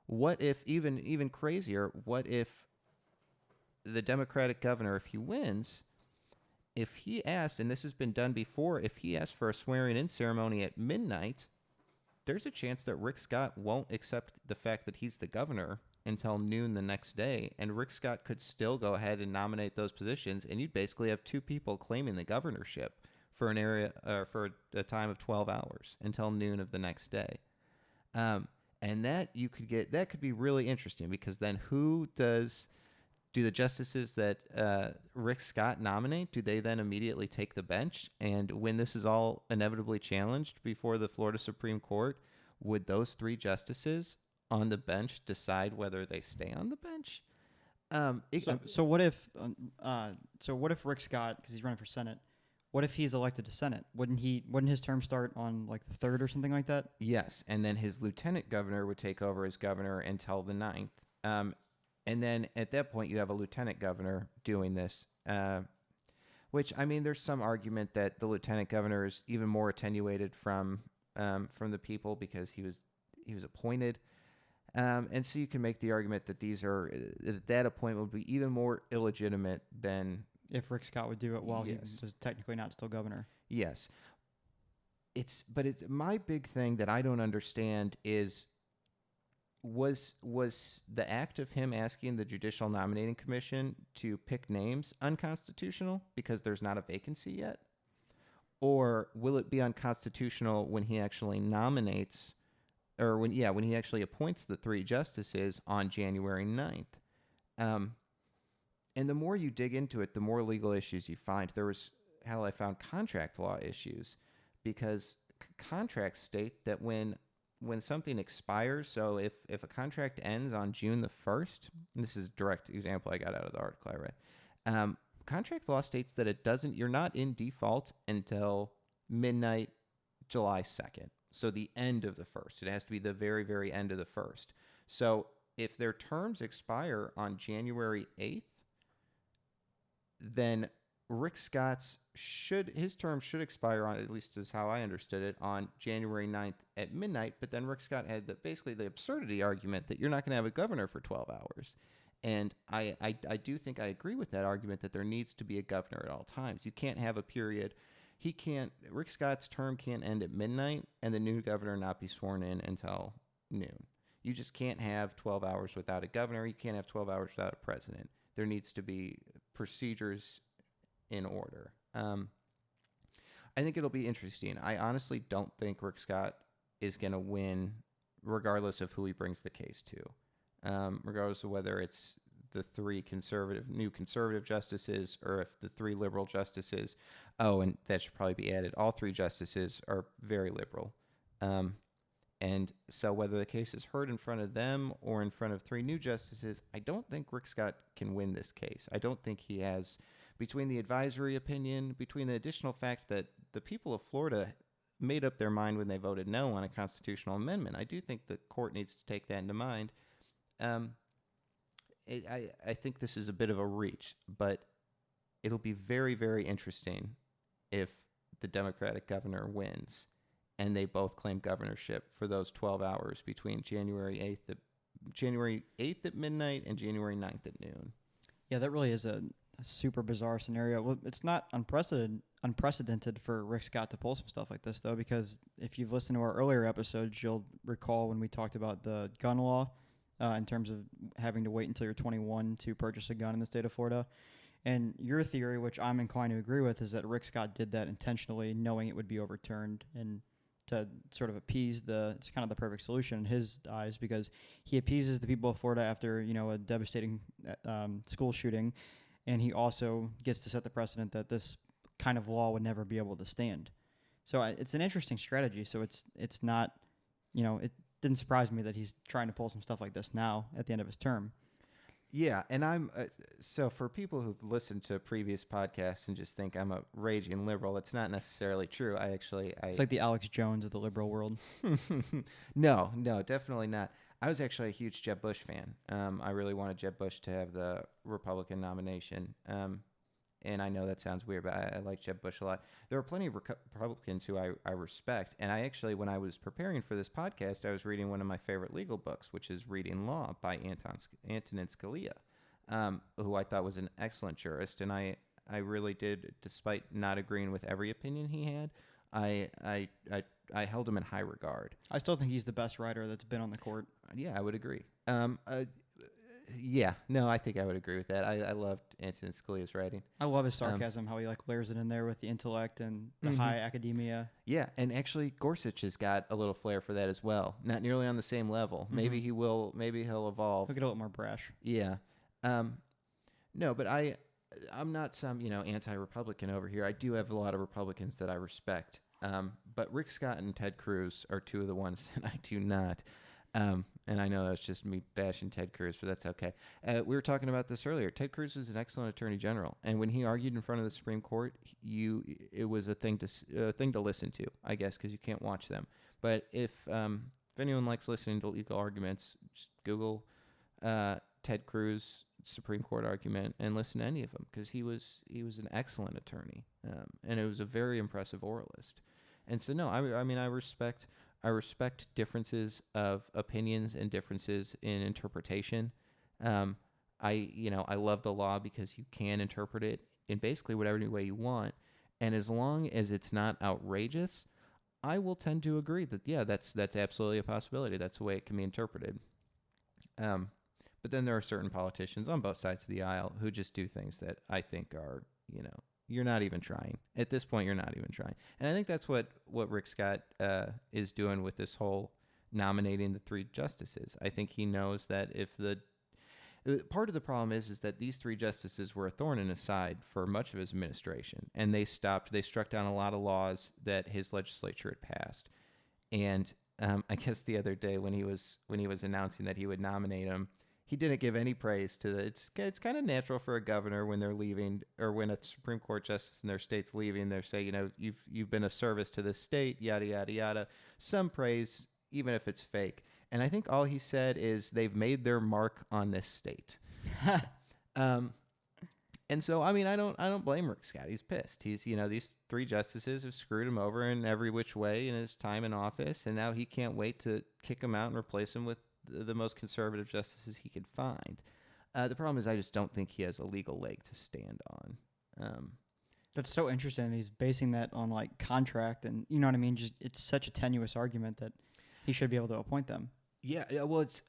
What if, even crazier, what if the Democratic governor, if he wins, if he asked, and this has been done before, if he asked for a swearing-in ceremony at midnight, there's a chance that Rick Scott won't accept the fact that he's the governor until noon the next day, and Rick Scott could still go ahead and nominate those positions, and you'd basically have 2 people claiming the governorship for an area for a time of 12 hours until noon of the next day. And that could be really interesting, because then do the justices that Rick Scott nominate, do they then immediately take the bench? And when this is all inevitably challenged before the Florida Supreme Court, would those 3 justices on the bench decide whether they stay on the bench? So what if Rick Scott, because he's running for Senate, what if he's elected to Senate? Wouldn't his term start on like the 3rd or something like that? Yes, and then his lieutenant governor would take over as governor until the 9th. And then at that point, you have a lieutenant governor doing this, which, I mean, there's some argument that the lieutenant governor is even more attenuated from the people because he was appointed. And so you can make the argument that that appointment would be even more illegitimate than if Rick Scott would do it while he was technically not still governor. Yes. But my big thing that I don't understand is, was the act of him asking the Judicial Nominating Commission to pick names unconstitutional because there's not a vacancy yet? Or will it be unconstitutional when he actually nominates, or when he actually appoints the 3 justices on January 9th? And the more you dig into it, the more legal issues you find. I found contract law issues, because contracts state that when something expires, so if a contract ends on June the 1st, and this is a direct example I got out of the article I read, contract law states that you're not in default until midnight July 2nd. So the end of the 1st. It has to be the very, very end of the 1st. So if their terms expire on January 8th, then Rick Scott's his term should expire on, at least is how I understood it, on January 9th at midnight. But then Rick Scott had basically the absurdity argument that you're not going to have a governor for 12 hours. And I do think I agree with that argument that there needs to be a governor at all times. You can't have a period. Rick Scott's term can't end at midnight and the new governor not be sworn in until noon. You just can't have 12 hours without a governor. You can't have 12 hours without a president. There needs to be procedures in order. I think it'll be interesting. I honestly don't think Rick Scott is going to win, regardless of who he brings the case to, regardless of whether it's the 3 new conservative justices or if the 3 liberal justices. Oh, and that should probably be added. All 3 justices are very liberal. And so whether the case is heard in front of them or in front of 3 new justices, I don't think Rick Scott can win this case. I don't think he has, between the advisory opinion, between the additional fact that the people of Florida made up their mind when they voted no on a constitutional amendment, I do think the court needs to take that into mind. I think this is a bit of a reach, but it'll be very, very interesting if the Democratic governor wins and they both claim governorship for those 12 hours between January 8th at midnight and January 9th at noon. Yeah, that really is a super bizarre scenario. Well, it's not unprecedented for Rick Scott to pull some stuff like this, though, because if you've listened to our earlier episodes, you'll recall when we talked about the gun law in terms of having to wait until you're 21 to purchase a gun in the state of Florida. And your theory, which I'm inclined to agree with, is that Rick Scott did that intentionally, knowing it would be overturned, and to sort of appease it's kind of the perfect solution in his eyes, because he appeases the people of Florida after, a devastating school shooting. And he also gets to set the precedent that this kind of law would never be able to stand. So it's an interesting strategy. So it's not, it didn't surprise me that he's trying to pull some stuff like this now at the end of his term. Yeah, and I'm so for people who've listened to previous podcasts and just think I'm a raging liberal, it's not necessarily true. It's like the Alex Jones of the liberal world. No, definitely not. I was actually a huge Jeb Bush fan. I really wanted Jeb Bush to have the Republican nomination. And I know that sounds weird, but I like Jeb Bush a lot. There are plenty of Republicans who I respect. And I actually, when I was preparing for this podcast, I was reading one of my favorite legal books, which is Reading Law by Antonin Scalia, who I thought was an excellent jurist. And I really did, despite not agreeing with every opinion he had, I held him in high regard. I still think he's the best writer that's been on the court. Yeah, I would agree. I think I would agree with that. I loved Antonin Scalia's writing. I love his sarcasm, how he like layers it in there with the intellect and the high academia. Yeah, and actually Gorsuch has got a little flair for that as well. Not nearly on the same level. Maybe he will. Maybe he'll evolve. He'll get a little more brash. Yeah. No, but I'm not some anti-Republican over here. I do have a lot of Republicans that I respect. But Rick Scott and Ted Cruz are two of the ones that I do not. And I know that's just me bashing Ted Cruz, but that's okay. We were talking about this earlier. Ted Cruz is an excellent attorney general, and when he argued in front of the Supreme Court, it was a thing to listen to, I guess, because you can't watch them. But if anyone likes listening to legal arguments, just Google Ted Cruz Supreme Court argument and listen to any of them, because he was an excellent attorney, and it was a very impressive oralist. And so no, I mean I respect differences of opinions and differences in interpretation. I love the law because you can interpret it in basically whatever way you want, and as long as it's not outrageous, I will tend to agree that that's absolutely a possibility. That's the way it can be interpreted. But then there are certain politicians on both sides of the aisle who just do things that I think are, you're not even trying. At this point, you're not even trying. And I think that's what Rick Scott is doing with this whole nominating the three justices. I think he knows that if part of the problem is that these three justices were a thorn in his side for much of his administration, and they struck down a lot of laws that his legislature had passed. And I guess the other day when he was announcing that he would nominate him, he didn't give any praise to it's kind of natural for a governor when they're leaving, or when a Supreme Court justice in their state's leaving, they say, you've been a service to this state, yada, yada, yada. Some praise, even if it's fake. And I think all he said is they've made their mark on this state. And so, I mean, I don't blame Rick Scott. He's pissed. These three justices have screwed him over in every which way in his time in office, and now he can't wait to kick him out and replace him with the most conservative justices he could find. The problem is I just don't think he has a legal leg to stand on. That's so interesting. He's basing that on like contract, and you know what I mean? Just it's such a tenuous argument that he should be able to appoint them. Yeah, well, it's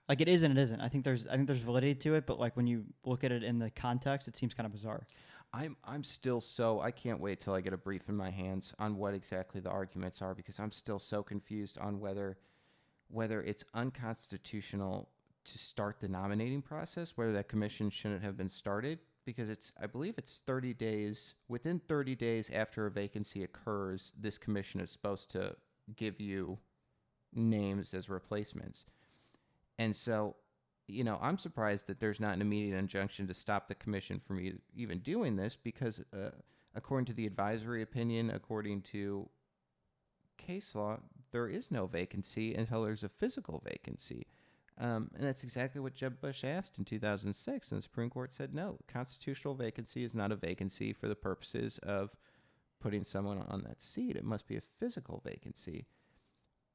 like it is and it isn't. I think there's validity to it, but like when you look at it in the context, it seems kind of bizarre. I'm still I can't wait till I get a brief in my hands on what exactly the arguments are, because I'm still so confused on whether it's unconstitutional to start the nominating process, whether that commission shouldn't have been started, because I believe it's 30 days. Within 30 days after a vacancy occurs, this commission is supposed to give you names as replacements. And so, I'm surprised that there's not an immediate injunction to stop the commission from even doing this, because according to the advisory opinion, according to case law, there is no vacancy until there's a physical vacancy. And that's exactly what Jeb Bush asked in 2006, and the Supreme Court said no. Constitutional vacancy is not a vacancy for the purposes of putting someone on that seat. It must be a physical vacancy.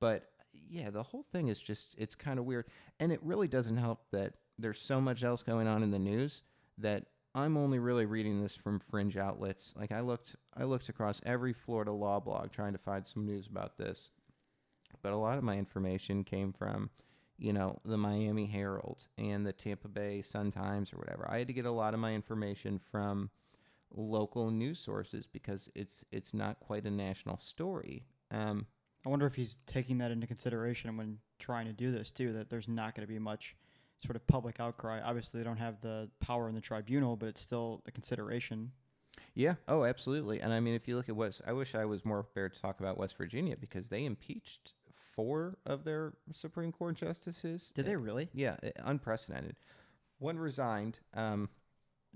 But yeah, the whole thing is it's kind of weird. And it really doesn't help that there's so much else going on in the news that I'm only really reading this from fringe outlets. Like I looked across every Florida law blog trying to find some news about this. But a lot of my information came from, the Miami Herald and the Tampa Bay Sun-Times or whatever. I had to get a lot of my information from local news sources because it's not quite a national story. I wonder if he's taking that into consideration when trying to do this too, that there's not going to be much sort of public outcry. Obviously, they don't have the power in the tribunal, but it's still a consideration. Yeah. Oh, absolutely. And I mean, if you look at I wish I was more prepared to talk about West Virginia, because they impeached 4 of their Supreme Court justices. Did they really? Yeah. Unprecedented. One resigned.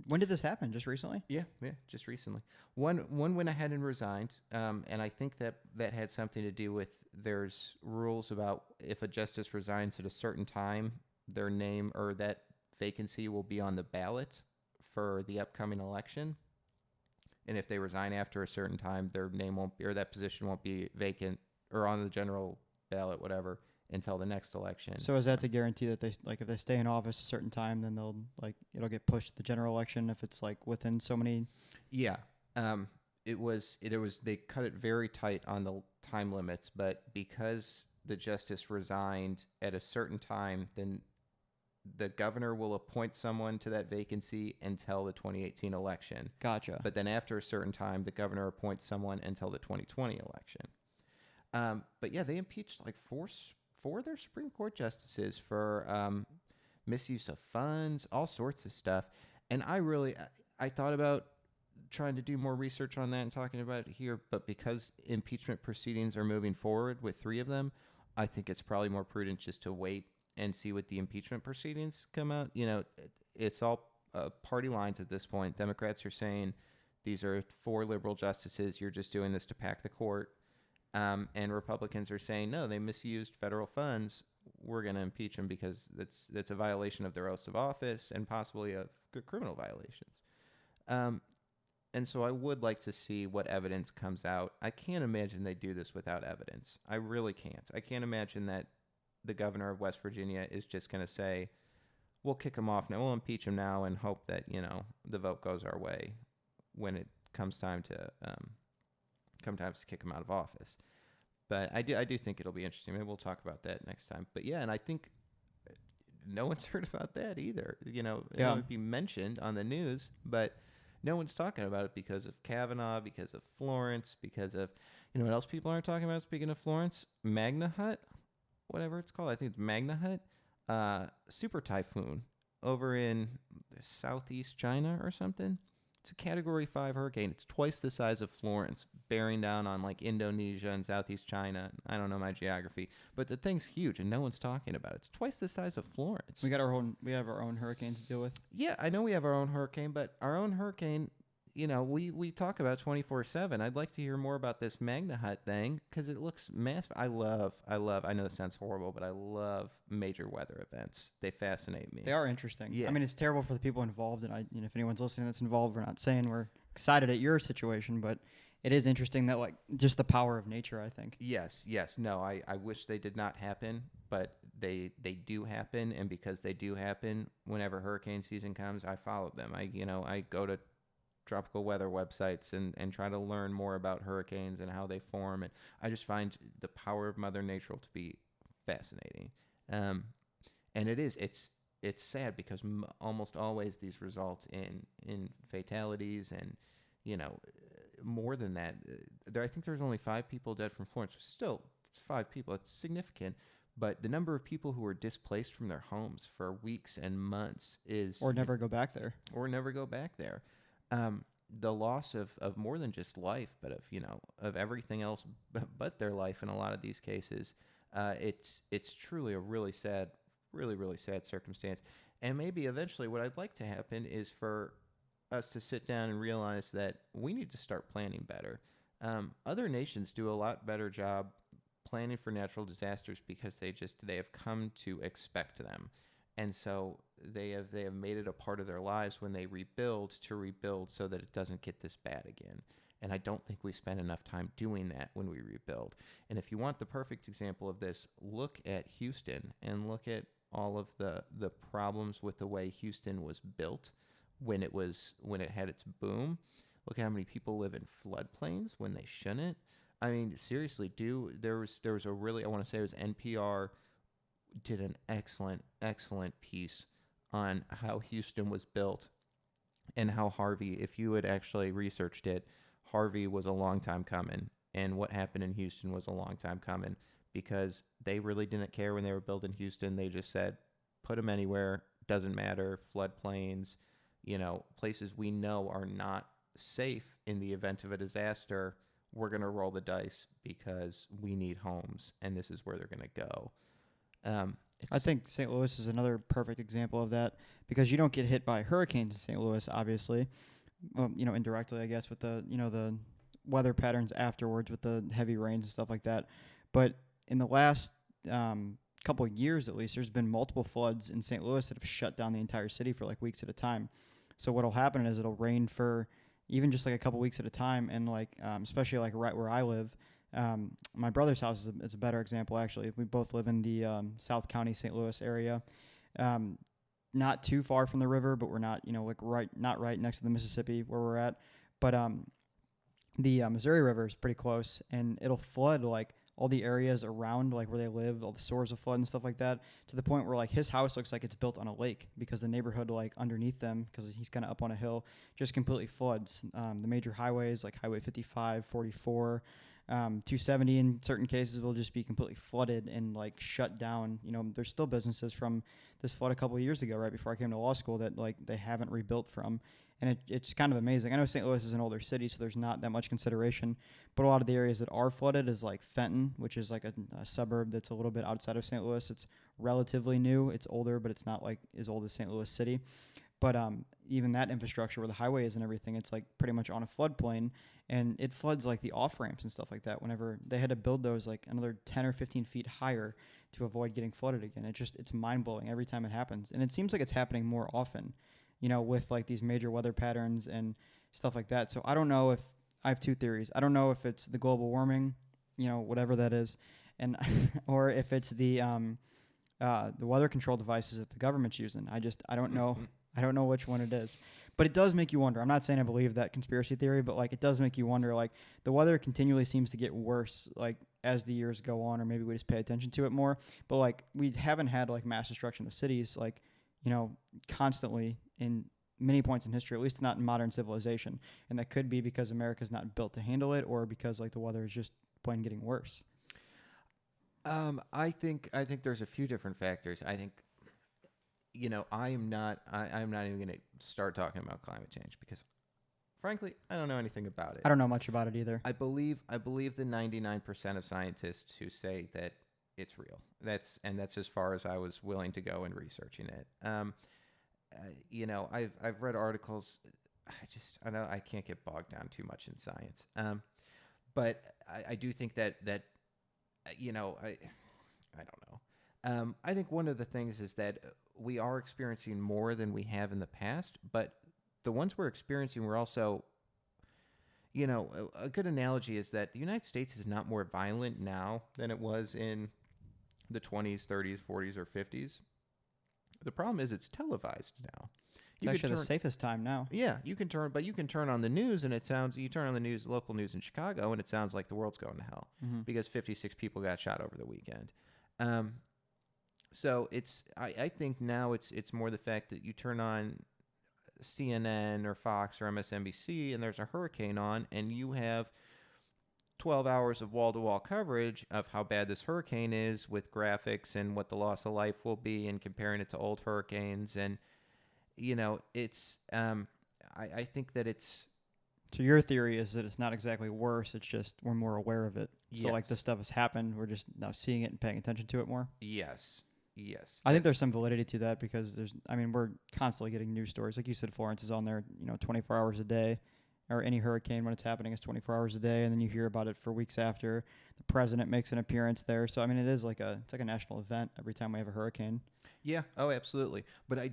When did this happen? Just recently? Yeah, just recently. One went ahead and resigned, and I think that had something to do with there's rules about if a justice resigns at a certain time, their name or that vacancy will be on the ballot for the upcoming election. And if they resign after a certain time, their name won't be, or that position won't be vacant or on the general ballot, whatever, until the next election. So is that to guarantee that they like if they stay in office a certain time, then they'll like it'll get pushed to the general election if it's like within so many? Yeah. They cut it very tight on the time limits, but because the justice resigned at a certain time, then the governor will appoint someone to that vacancy until the 2018 election. Gotcha. But then after a certain time, the governor appoints someone until the 2020 election. But yeah, they impeached like four of their Supreme Court justices for misuse of funds, all sorts of stuff. And I thought about trying to do more research on that and talking about it here, but because impeachment proceedings are moving forward with 3 of them, I think it's probably more prudent just to wait and see what the impeachment proceedings come out. You know, it's all party lines at this point. Democrats are saying these are 4 liberal justices. You're just doing this to pack the court. And Republicans are saying, no, they misused federal funds. We're going to impeach them because that's a violation of their oaths of office and possibly of criminal violations. And so I would like to see what evidence comes out. I can't imagine they do this without evidence. I really can't. I can't imagine that the governor of West Virginia is just going to say, we'll kick him off now, we'll impeach him now and hope that, you know, the vote goes our way when it comes time to kick him out of office. But I do think it'll be interesting. Maybe we'll talk about that next time. But yeah, and I think no one's heard about that either. You know, it would be mentioned on the news, but no one's talking about it because of Kavanaugh, because of Florence, because of, you know what else people aren't talking about? Speaking of Florence, Magna Hut, whatever it's called. I think it's Magna Hut. Super typhoon over in southeast China or something. It's a Category 5 hurricane. It's twice the size of Florence, bearing down on like Indonesia and Southeast China. I don't know my geography, but the thing's huge and no one's talking about it. It's twice the size of Florence. We have our own hurricanes to deal with. Yeah, I know we have our own hurricane, but our own hurricane, you know, we talk about 24/7. I'd like to hear more about this Magna Hut thing because it looks massive. I know this sounds horrible, but I love major weather events. They fascinate me. They are interesting. Yeah. I mean, it's terrible for the people involved, and if anyone's listening that's involved, we're not saying we're excited at your situation, but it is interesting that like just the power of nature, I think. Yes. No, I wish they did not happen, but they do happen, and because they do happen, whenever hurricane season comes, I follow them. I go to tropical weather websites and try to learn more about hurricanes and how they form, and I just find the power of Mother Nature to be fascinating. And it's sad because almost always these result in fatalities, and you know, more than that. I think there's only 5 people dead from Florence. Still, it's 5 people. It's significant. But the number of people who are displaced from their homes for weeks and months or never go back there. The loss of more than just life, but of everything else but their life in a lot of these cases. It's truly a really sad circumstance. And maybe eventually what I'd like to happen is for us to sit down and realize that we need to start planning better. Other nations do a lot better job planning for natural disasters because they have come to expect them. And so they have made it a part of their lives when they rebuild so that it doesn't get this bad again. And I don't think we spend enough time doing that when we rebuild. And if you want the perfect example of this, look at Houston and look at all of the problems with the way Houston was built when it had its boom. Look at how many people live in floodplains when they shouldn't. I mean, seriously, there was a really, I want to say it was NPR, did an excellent piece on how Houston was built and how Harvey, if you had actually researched it, Harvey was a long time coming, and what happened in Houston was a long time coming because they really didn't care when they were building Houston. They just said, put them anywhere, doesn't matter, floodplains, places we know are not safe in the event of a disaster. We're going to roll the dice because we need homes, and this is where they're going to go. I think St. Louis is another perfect example of that because you don't get hit by hurricanes in St. Louis, obviously. Well, indirectly, I guess, with the weather patterns afterwards with the heavy rains and stuff like that. But in the last couple of years, at least, there's been multiple floods in St. Louis that have shut down the entire city for like weeks at a time. So what'll happen is it'll rain for even just like a couple weeks at a time, and like especially like right where I live. My brother's house is a better example, actually. We both live in the South County, St. Louis area. Not too far from the river, but we're not, not right next to the Mississippi where we're at. But the Missouri River is pretty close, and it'll flood like all the areas around like where they live, all the stores will flood and stuff like that, to the point where like his house looks like it's built on a lake because the neighborhood like underneath them, because he's kind of up on a hill, just completely floods. The major highways like Highway 55, 44, 270 in certain cases will just be completely flooded and like shut down. There's still businesses from this flood a couple of years ago, right before I came to law school, that like they haven't rebuilt from. And it's kind of amazing. I know St. Louis is an older city, so there's not that much consideration. But a lot of the areas that are flooded is like Fenton, which is like a suburb that's a little bit outside of St. Louis. It's relatively new. It's older, but it's not like as old as St. Louis City. But even that infrastructure where the highway is and everything, it's like pretty much on a floodplain. And it floods like the off-ramps and stuff like that whenever they had to build those like another 10 or 15 feet higher to avoid getting flooded again. It's mind-blowing every time it happens. And it seems like it's happening more often, with like these major weather patterns and stuff like that. So I don't know if I have two theories. I don't know if it's the global warming, whatever that is, and or if it's the weather control devices that the government's using. I don't know. I don't know which one it is. But it does make you wonder. I'm not saying I believe that conspiracy theory, but like it does make you wonder, like the weather continually seems to get worse like as the years go on, or maybe we just pay attention to it more. But like we haven't had like mass destruction of cities like constantly in many points in history, at least not in modern civilization. And that could be because America's not built to handle it, or because like the weather is just plain getting worse. I think there's a few different factors. I think, I'm not even going to start talking about climate change because, frankly, I don't know anything about it. I don't know much about it either. I believe the 99% of scientists who say that it's real. That's as far as I was willing to go in researching it. I've read articles. I know I can't get bogged down too much in science. But I do think that I don't know. I think one of the things is that we are experiencing more than we have in the past, but the ones we're experiencing, we're also, a good analogy is that the United States is not more violent now than it was in the 20s, 30s, 40s, or 50s. The problem is it's televised now. It's actually the safest time now. Yeah, you can turn on the news and you turn on the news, local news in Chicago, and it sounds like the world's going to hell because 56 people got shot over the weekend. So I think now it's more the fact that you turn on CNN or Fox or MSNBC and there's a hurricane on, and you have 12 hours of wall-to-wall coverage of how bad this hurricane is with graphics and what the loss of life will be and comparing it to old hurricanes. And, it's, I think that it's. So your theory is that it's not exactly worse. It's just we're more aware of it. So yes. Like this stuff has happened. We're just now seeing it and paying attention to it more. Yes. I think there's some validity to that because we're constantly getting news stories. Like you said, Florence is on there, 24 hours a day. Or any hurricane when it's happening is 24 hours a day, and then you hear about it for weeks after. The president makes an appearance there, so it is it's like a national event every time we have a hurricane. Yeah. Oh, absolutely. But I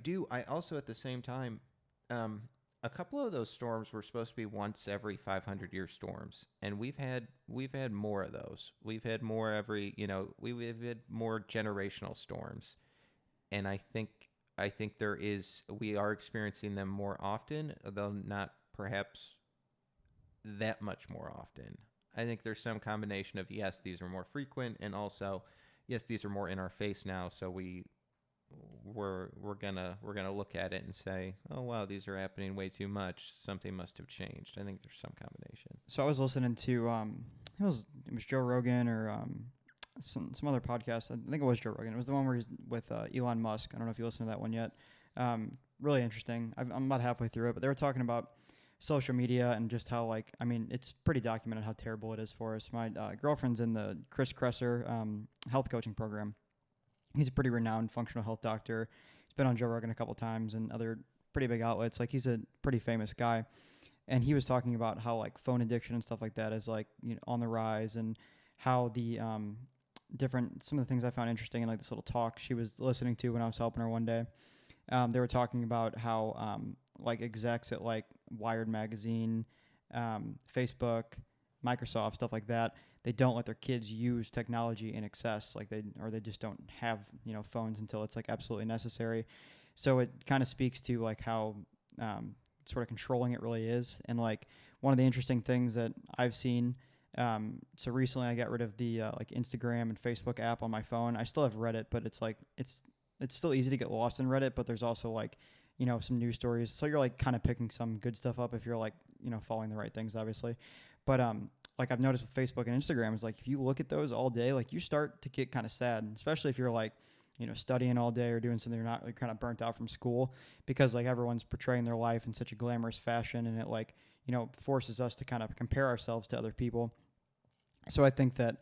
also at the same time, a couple of those storms were supposed to be once every 500-year storms, and we've had more of those. We've had more we've had more generational storms, and I think we are experiencing them more often, though not perhaps that much more often. I think there's some combination of yes, these are more frequent, and also yes, these are more in our face now. So we're gonna look at it and say, oh wow, these are happening way too much. Something must have changed. I think there's some combination. So I was listening to it was Joe Rogan or some other podcast. I think it was Joe Rogan. It was the one where he's with Elon Musk. I don't know if you listened to that one yet. Really interesting. I'm about halfway through it, but they were talking about social media and just how it's pretty documented how terrible it is for us. My girlfriend's in the Chris Kresser health coaching program, He's a pretty renowned functional health doctor. He's been on Joe Rogan a couple times and other pretty big outlets. Like, he's a pretty famous guy. And he was talking about how like phone addiction and stuff like that is like, on the rise, and how the some of the things I found interesting in like this little talk she was listening to when I was helping her one day. They were talking about how like execs at like Wired magazine, Facebook, Microsoft, stuff like that, they don't let their kids use technology in excess, like they just don't have phones until it's like absolutely necessary. So it kind of speaks to like how sort of controlling it really is. And like one of the interesting things that I've seen, so recently I got rid of the like Instagram and Facebook app on my phone. I still have Reddit, but it's like it's still easy to get lost in Reddit, but there's also like some news stories, so you're like kind of picking some good stuff up if you're like following the right things, obviously. But like I've noticed with Facebook and Instagram is like if you look at those all day, like you start to get kind of sad, especially if you're like studying all day or doing something you're not like kind of burnt out from school, because like everyone's portraying their life in such a glamorous fashion, and it like forces us to kind of compare ourselves to other people. So I think that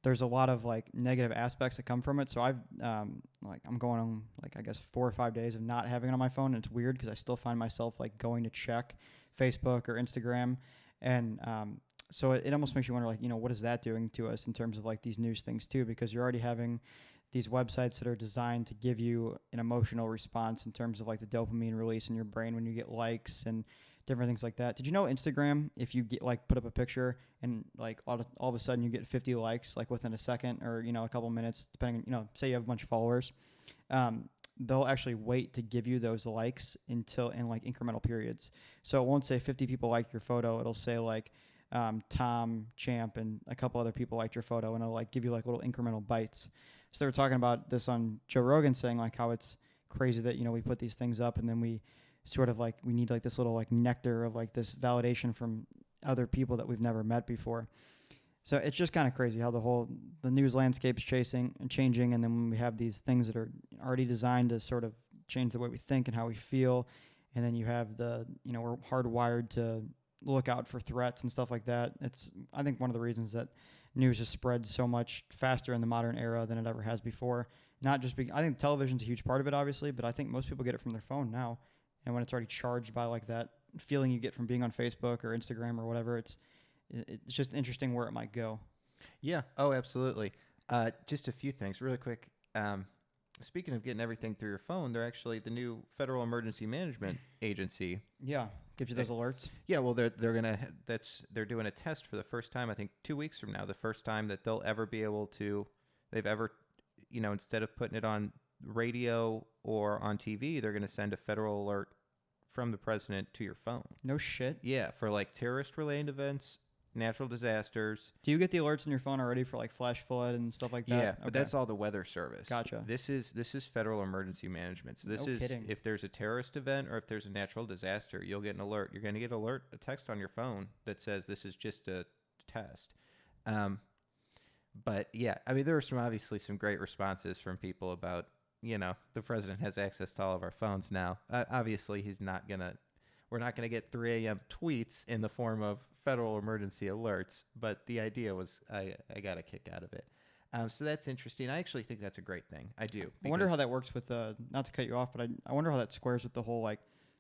there's a lot of like negative aspects that come from it. So I've like I'm going on like I guess 4 or 5 days of not having it on my phone, and it's weird because I still find myself like going to check Facebook or Instagram, and so it almost makes you wonder like what is that doing to us in terms of like these news things too, because you're already having these websites that are designed to give you an emotional response in terms of like the dopamine release in your brain when you get likes and different things like that. Did you know Instagram, if you get like put up a picture and like all of a sudden you get 50 likes like within a second or a couple minutes, depending say you have a bunch of followers, they'll actually wait to give you those likes until in like incremental periods. So it won't say 50 people liked your photo. It'll say like Tom, Champ, and a couple other people liked your photo, and it'll like give you like little incremental bites. So they were talking about this on Joe Rogan, saying like how it's crazy that we put these things up and then we sort of like we need like this little like nectar of like this validation from other people that we've never met before. So it's just kind of crazy how the news landscape's changing, and then when we have these things that are already designed to sort of change the way we think and how we feel, and then you have we're hardwired to look out for threats and stuff like that. It's I think one of the reasons that news has spread so much faster in the modern era than it ever has before. Not just I think television's a huge part of it, obviously, but I think most people get it from their phone now. And when it's already charged by like that feeling you get from being on Facebook or Instagram or whatever, it's just interesting where it might go. Yeah. Oh, absolutely. Just a few things really quick. Speaking of getting everything through your phone, they're actually the new Federal Emergency Management Agency. Yeah, gives you those alerts. Yeah, well, they're doing a test for the first time. I think 2 weeks from now, the first time that they'll ever be able to. They've ever, instead of putting it on radio or on TV, they're going to send a federal alert from the president to your phone. No shit. Yeah, for like terrorist-related events, natural disasters. Do you get the alerts on your phone already for like flash flood and stuff like that? Yeah, but that's all the Weather Service. Gotcha. This is Federal Emergency Management. So this is kidding. If there's a terrorist event or if there's a natural disaster, you'll get an alert. You're going to get a text on your phone that says this is just a test. But yeah, I mean, there were obviously some great responses from people about, the president has access to all of our phones now. Obviously, we're not going to get 3 a.m. tweets in the form of federal emergency alerts, but the idea was I got a kick out of it. So that's interesting. I actually think that's a great thing. I do. I wonder how that works with not to cut you off, but I wonder how that squares with the whole like,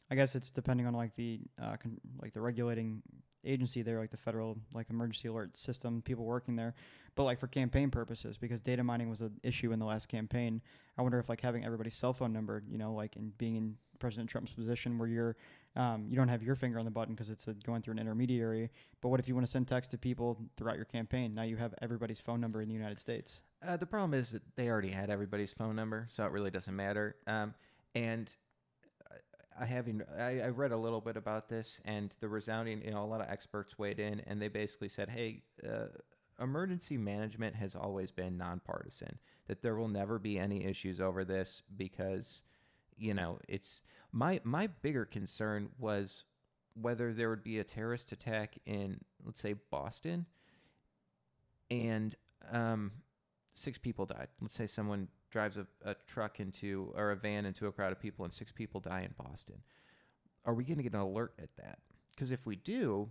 I guess it's depending on like the the regulating agency there, like the federal like emergency alert system, people working there, but like for campaign purposes, because data mining was an issue in the last campaign. I wonder if like having everybody's cell phone number, like in being in President Trump's position where you're you don't have your finger on the button because it's going through an intermediary. But what if you want to send text to people throughout your campaign? Now you have everybody's phone number in the United States. The problem is that they already had everybody's phone number, so it really doesn't matter. And I read a little bit about this, and the resounding, a lot of experts weighed in, and they basically said, hey, emergency management has always been nonpartisan, that there will never be any issues over this because, it's my bigger concern was whether there would be a terrorist attack in, let's say, Boston, and 6 people died. Let's say someone drives a truck or a van into a crowd of people and 6 people die in Boston. Are we going to get an alert at that? Because if we do,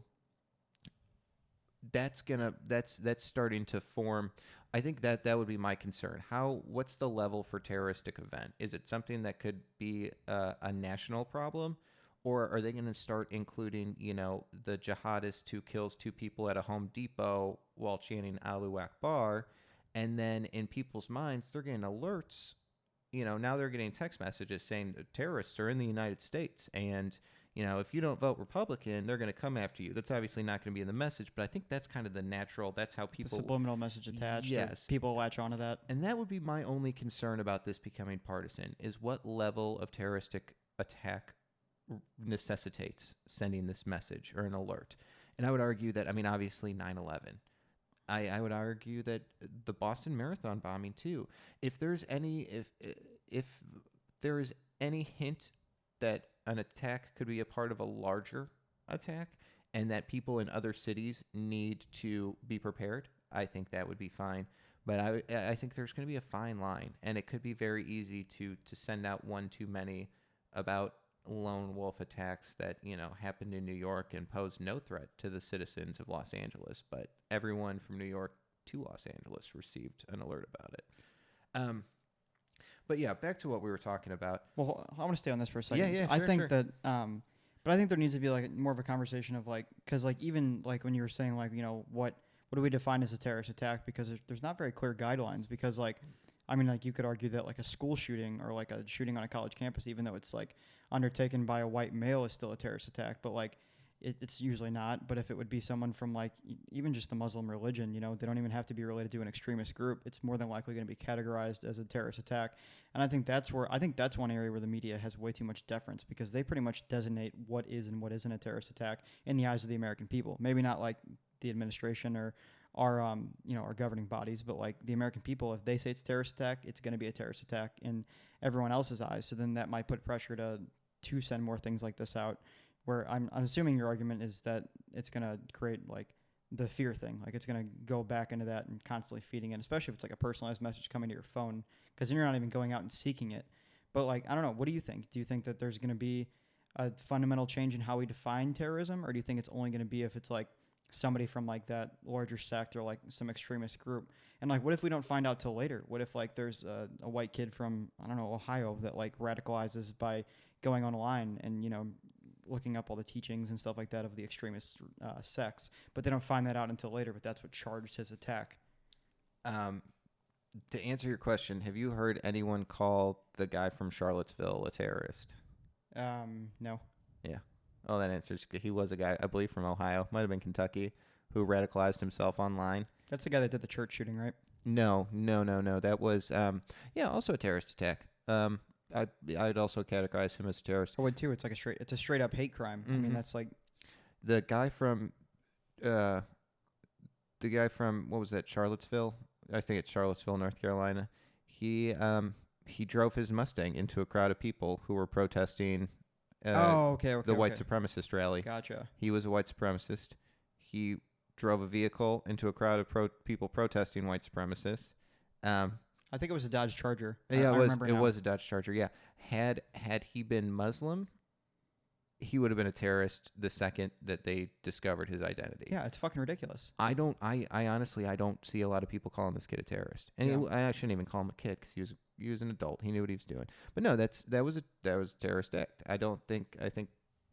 that's starting to form. I think that would be my concern. What's the level for terroristic event? Is it something that could be a national problem, or are they going to start including, the jihadist who kills 2 people at a Home Depot while chanting Allahu Akbar, and then in people's minds they're getting alerts. Now they're getting text messages saying terrorists are in the United States, and if you don't vote Republican, they're going to come after you. That's obviously not going to be in the message, but I think that's kind of the natural. That's how people. The subliminal message attached. Yes. People latch onto that. And that would be my only concern about this becoming partisan, is what level of terroristic attack necessitates sending this message or an alert. And I would argue that, obviously 9/11. I would argue that the Boston Marathon bombing too. If there's any, if there is any hint that an attack could be a part of a larger attack and that people in other cities need to be prepared, I think that would be fine. But I think there's going to be a fine line, and it could be very easy to send out one too many about lone wolf attacks that happened in New York and posed no threat to the citizens of Los Angeles, but everyone from New York to Los Angeles received an alert about it. But yeah, back to what we were talking about. Well, I want to stay on this for a second. Yeah, I sure, think sure. that, but I think there needs to be like more of a conversation of like, because like even like when you were saying like what do we define as a terrorist attack? Because there's not very clear guidelines. Because like, like you could argue that like a school shooting or like a shooting on a college campus, even though it's like undertaken by a white male, is still a terrorist attack. But like it's usually not. But if it would be someone from like even just the Muslim religion, they don't even have to be related to an extremist group. It's more than likely going to be categorized as a terrorist attack. And I think that's one area where the media has way too much deference, because they pretty much designate what is and what isn't a terrorist attack in the eyes of the American people. Maybe not like the administration or our governing bodies, but like the American people, if they say it's a terrorist attack, it's going to be a terrorist attack in everyone else's eyes. So then that might put pressure to send more things like this out. Where I'm assuming your argument is that it's going to create like the fear thing, like it's going to go back into that and constantly feeding it, especially if it's like a personalized message coming to your phone, because then you're not even going out and seeking it. But like, I don't know, what do you think? Do you think that there's going to be a fundamental change in how we define terrorism, or do you think it's only going to be if it's like somebody from like that larger sect or like some extremist group? And like, what if we don't find out till later? What if like there's a white kid from, I don't know, Ohio that like radicalizes by going online and looking up all the teachings and stuff like that of the extremist sects, but they don't find that out until later, but that's what charged his attack? To answer your question, have you heard anyone call the guy from Charlottesville a terrorist? No. Yeah. Oh, that answers. He was a guy, I believe, from Ohio, might have been Kentucky, who radicalized himself online. That's the guy that did the church shooting, right? No. That was, also a terrorist attack. I'd also categorize him as a terrorist. I would too. It's like it's a straight up hate crime. Mm-hmm. That's like the guy from, what was that? Charlottesville. I think it's Charlottesville, North Carolina. He drove his Mustang into a crowd of people who were protesting. The white supremacist rally. Gotcha. He was a white supremacist. He drove a vehicle into a crowd of people protesting white supremacists. I think it was a Dodge Charger. Yeah, it was a Dodge Charger. Yeah, had he been Muslim, he would have been a terrorist the second that they discovered his identity. Yeah, it's fucking ridiculous. I honestly don't see a lot of people calling this kid a terrorist, and I shouldn't even call him a kid, because he was an adult. He knew what he was doing. But no, that was a terrorist act. I think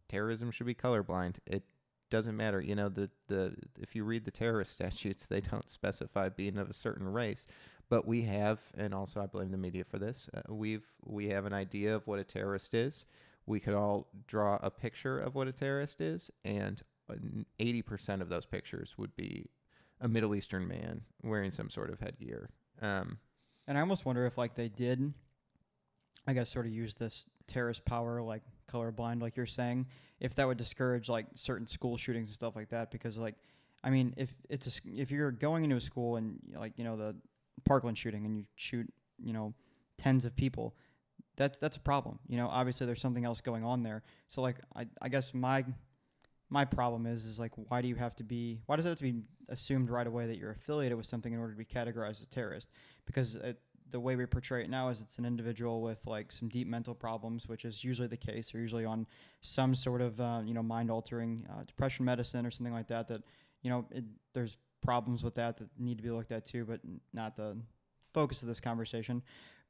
terrorism should be colorblind. It doesn't matter. If you read the terrorist statutes, they don't specify being of a certain race. But we have, and also I blame the media for this, we have an idea of what a terrorist is. We could all draw a picture of what a terrorist is, and 80% of those pictures would be a Middle Eastern man wearing some sort of headgear. And I almost wonder if like they did, I guess, sort of use this terrorist power, like colorblind, like you're saying, if that would discourage like certain school shootings and stuff like that. Because like, if you're going into a school and like, the Parkland shooting and you shoot, tens of people, that's a problem. Obviously there's something else going on there. So like, I guess my problem is like, why does it have to be assumed right away that you're affiliated with something in order to be categorized as a terrorist? Because the way we portray it now is it's an individual with like some deep mental problems, which is usually the case. They're usually on some sort of, mind altering depression medicine or something like that there's problems with that need to be looked at too, but not the focus of this conversation.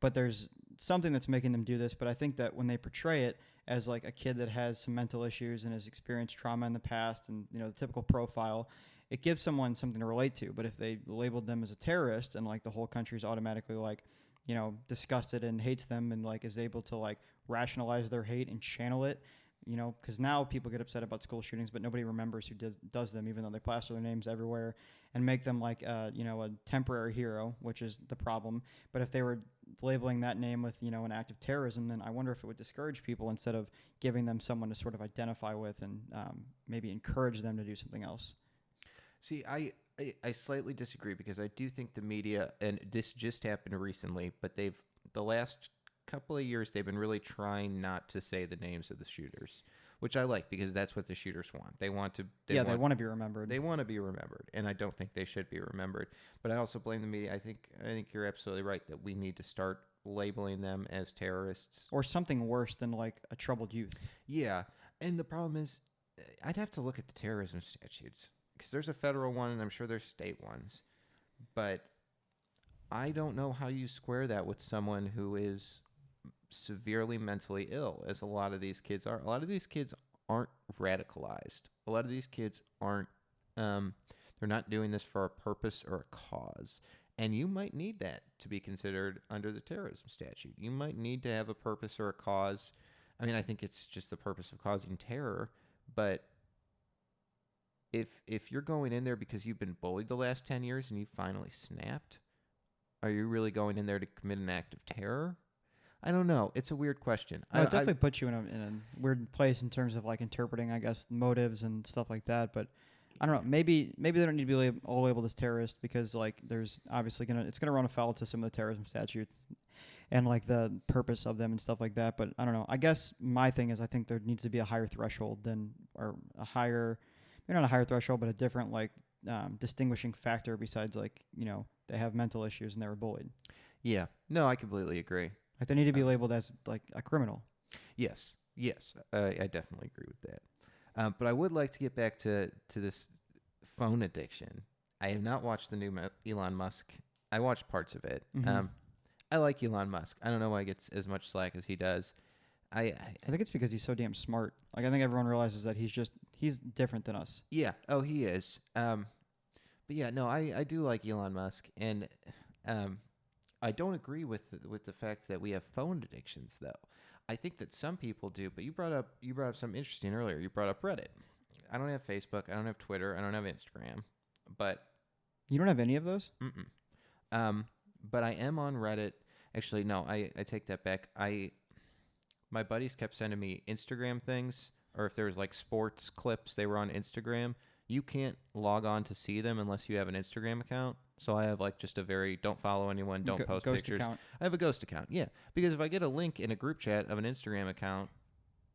But there's something that's making them do this. But I think that when they portray it as like a kid that has some mental issues and has experienced trauma in the past and, the typical profile, it gives someone something to relate to. But if they labeled them as a terrorist and like the whole country's automatically like, disgusted and hates them and like is able to like rationalize their hate and channel it, because now people get upset about school shootings, but nobody remembers who does them, even though they plaster their names everywhere and make them like, a temporary hero, which is the problem. But if they were labeling that name with, an act of terrorism, then I wonder if it would discourage people instead of giving them someone to sort of identify with and maybe encourage them to do something else. See, I slightly disagree because I do think the media, and this just happened recently, but the last couple of years, they've been really trying not to say the names of the shooters, which I like because that's what the shooters want. They want to be remembered. They want to be remembered, and I don't think they should be remembered. But I also blame the media. I think you're absolutely right that we need to start labeling them as terrorists or something worse than like a troubled youth. Yeah, and the problem is, I'd have to look at the terrorism statutes because there's a federal one, and I'm sure there's state ones, but I don't know how you square that with someone who is severely mentally ill, as a lot of these kids are. A lot of these kids aren't radicalized. A lot of these kids aren't, they're not doing this for a purpose or a cause. And you might need that to be considered under the terrorism statute. You might need to have a purpose or a cause. I mean, I think it's just the purpose of causing terror, but if you're going in there because you've been bullied the last 10 years and you finally snapped, are you really going in there to commit an act of terror? I don't know. It's a weird question. It definitely puts you in a weird place in terms of like interpreting, I guess, motives and stuff like that. But I don't know. Maybe they don't need to be all labeled as terrorists because like there's obviously it's gonna run afoul to some of the terrorism statutes and like the purpose of them and stuff like that. But I don't know. I guess my thing is I think there needs to be a higher threshold or a higher, maybe not a higher threshold, but a different like distinguishing factor besides like they have mental issues and they were bullied. Yeah. No, I completely agree. Like they need to be labeled as like a criminal. Yes, I definitely agree with that. But I would like to get back to this phone addiction. I have not watched the new Elon Musk. I watched parts of it. Mm-hmm. I like Elon Musk. I don't know why he gets as much slack as he does. I think it's because he's so damn smart. Like I think everyone realizes that he's different than us. Yeah. Oh, he is. But yeah, no, I do like Elon Musk, and I don't agree with the fact that we have phone addictions, though. I think that some people do, but you brought up something interesting earlier. You brought up Reddit. I don't have Facebook. I don't have Twitter. I don't have Instagram. But you don't have any of those? Mm-mm. But I am on Reddit. Actually, no, I take that back. My buddies kept sending me Instagram things, or if there was like sports clips, they were on Instagram. You can't log on to see them unless you have an Instagram account. So I have like just a very don't follow anyone, don't post ghost pictures. Account. I have a ghost account, yeah. Because if I get a link in a group chat of an Instagram account,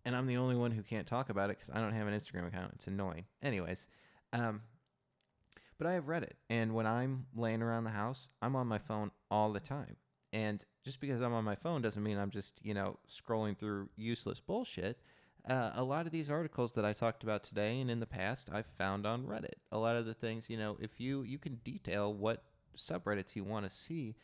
and I'm the only one who can't talk about it because I don't have an Instagram account, it's annoying. Anyways, but I have Reddit, and when I'm laying around the house, I'm on my phone all the time. And just because I'm on my phone doesn't mean I'm just scrolling through useless bullshit. A lot of these articles that I talked about today and in the past, I've found on Reddit. A lot of the things, if you can detail what subreddits you want to see,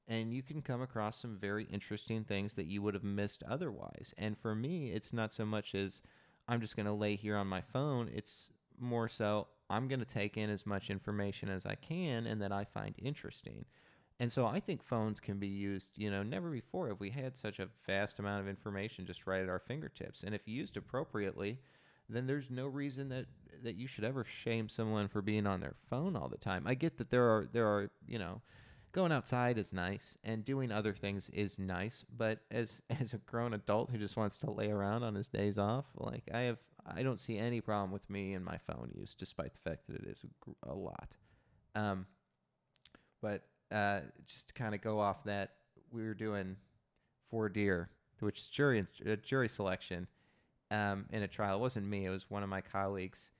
and you can come across some very interesting things that you would have missed otherwise. And for me, it's not so much as I'm just going to lay here on my phone. It's more so I'm going to take in as much information as I can and that I find interesting. And so I think phones can be used, never before have we had such a vast amount of information just right at our fingertips. And if used appropriately, then there's no reason that you should ever shame someone for being on their phone all the time. I get that there are going outside is nice and doing other things is nice, but as a grown adult who just wants to lay around on his days off, like I don't see any problem with me and my phone use, despite the fact that it is a lot. But just to kind of go off that, we were doing Four Deer, which is jury selection in a trial. It wasn't me. It was one of my colleagues.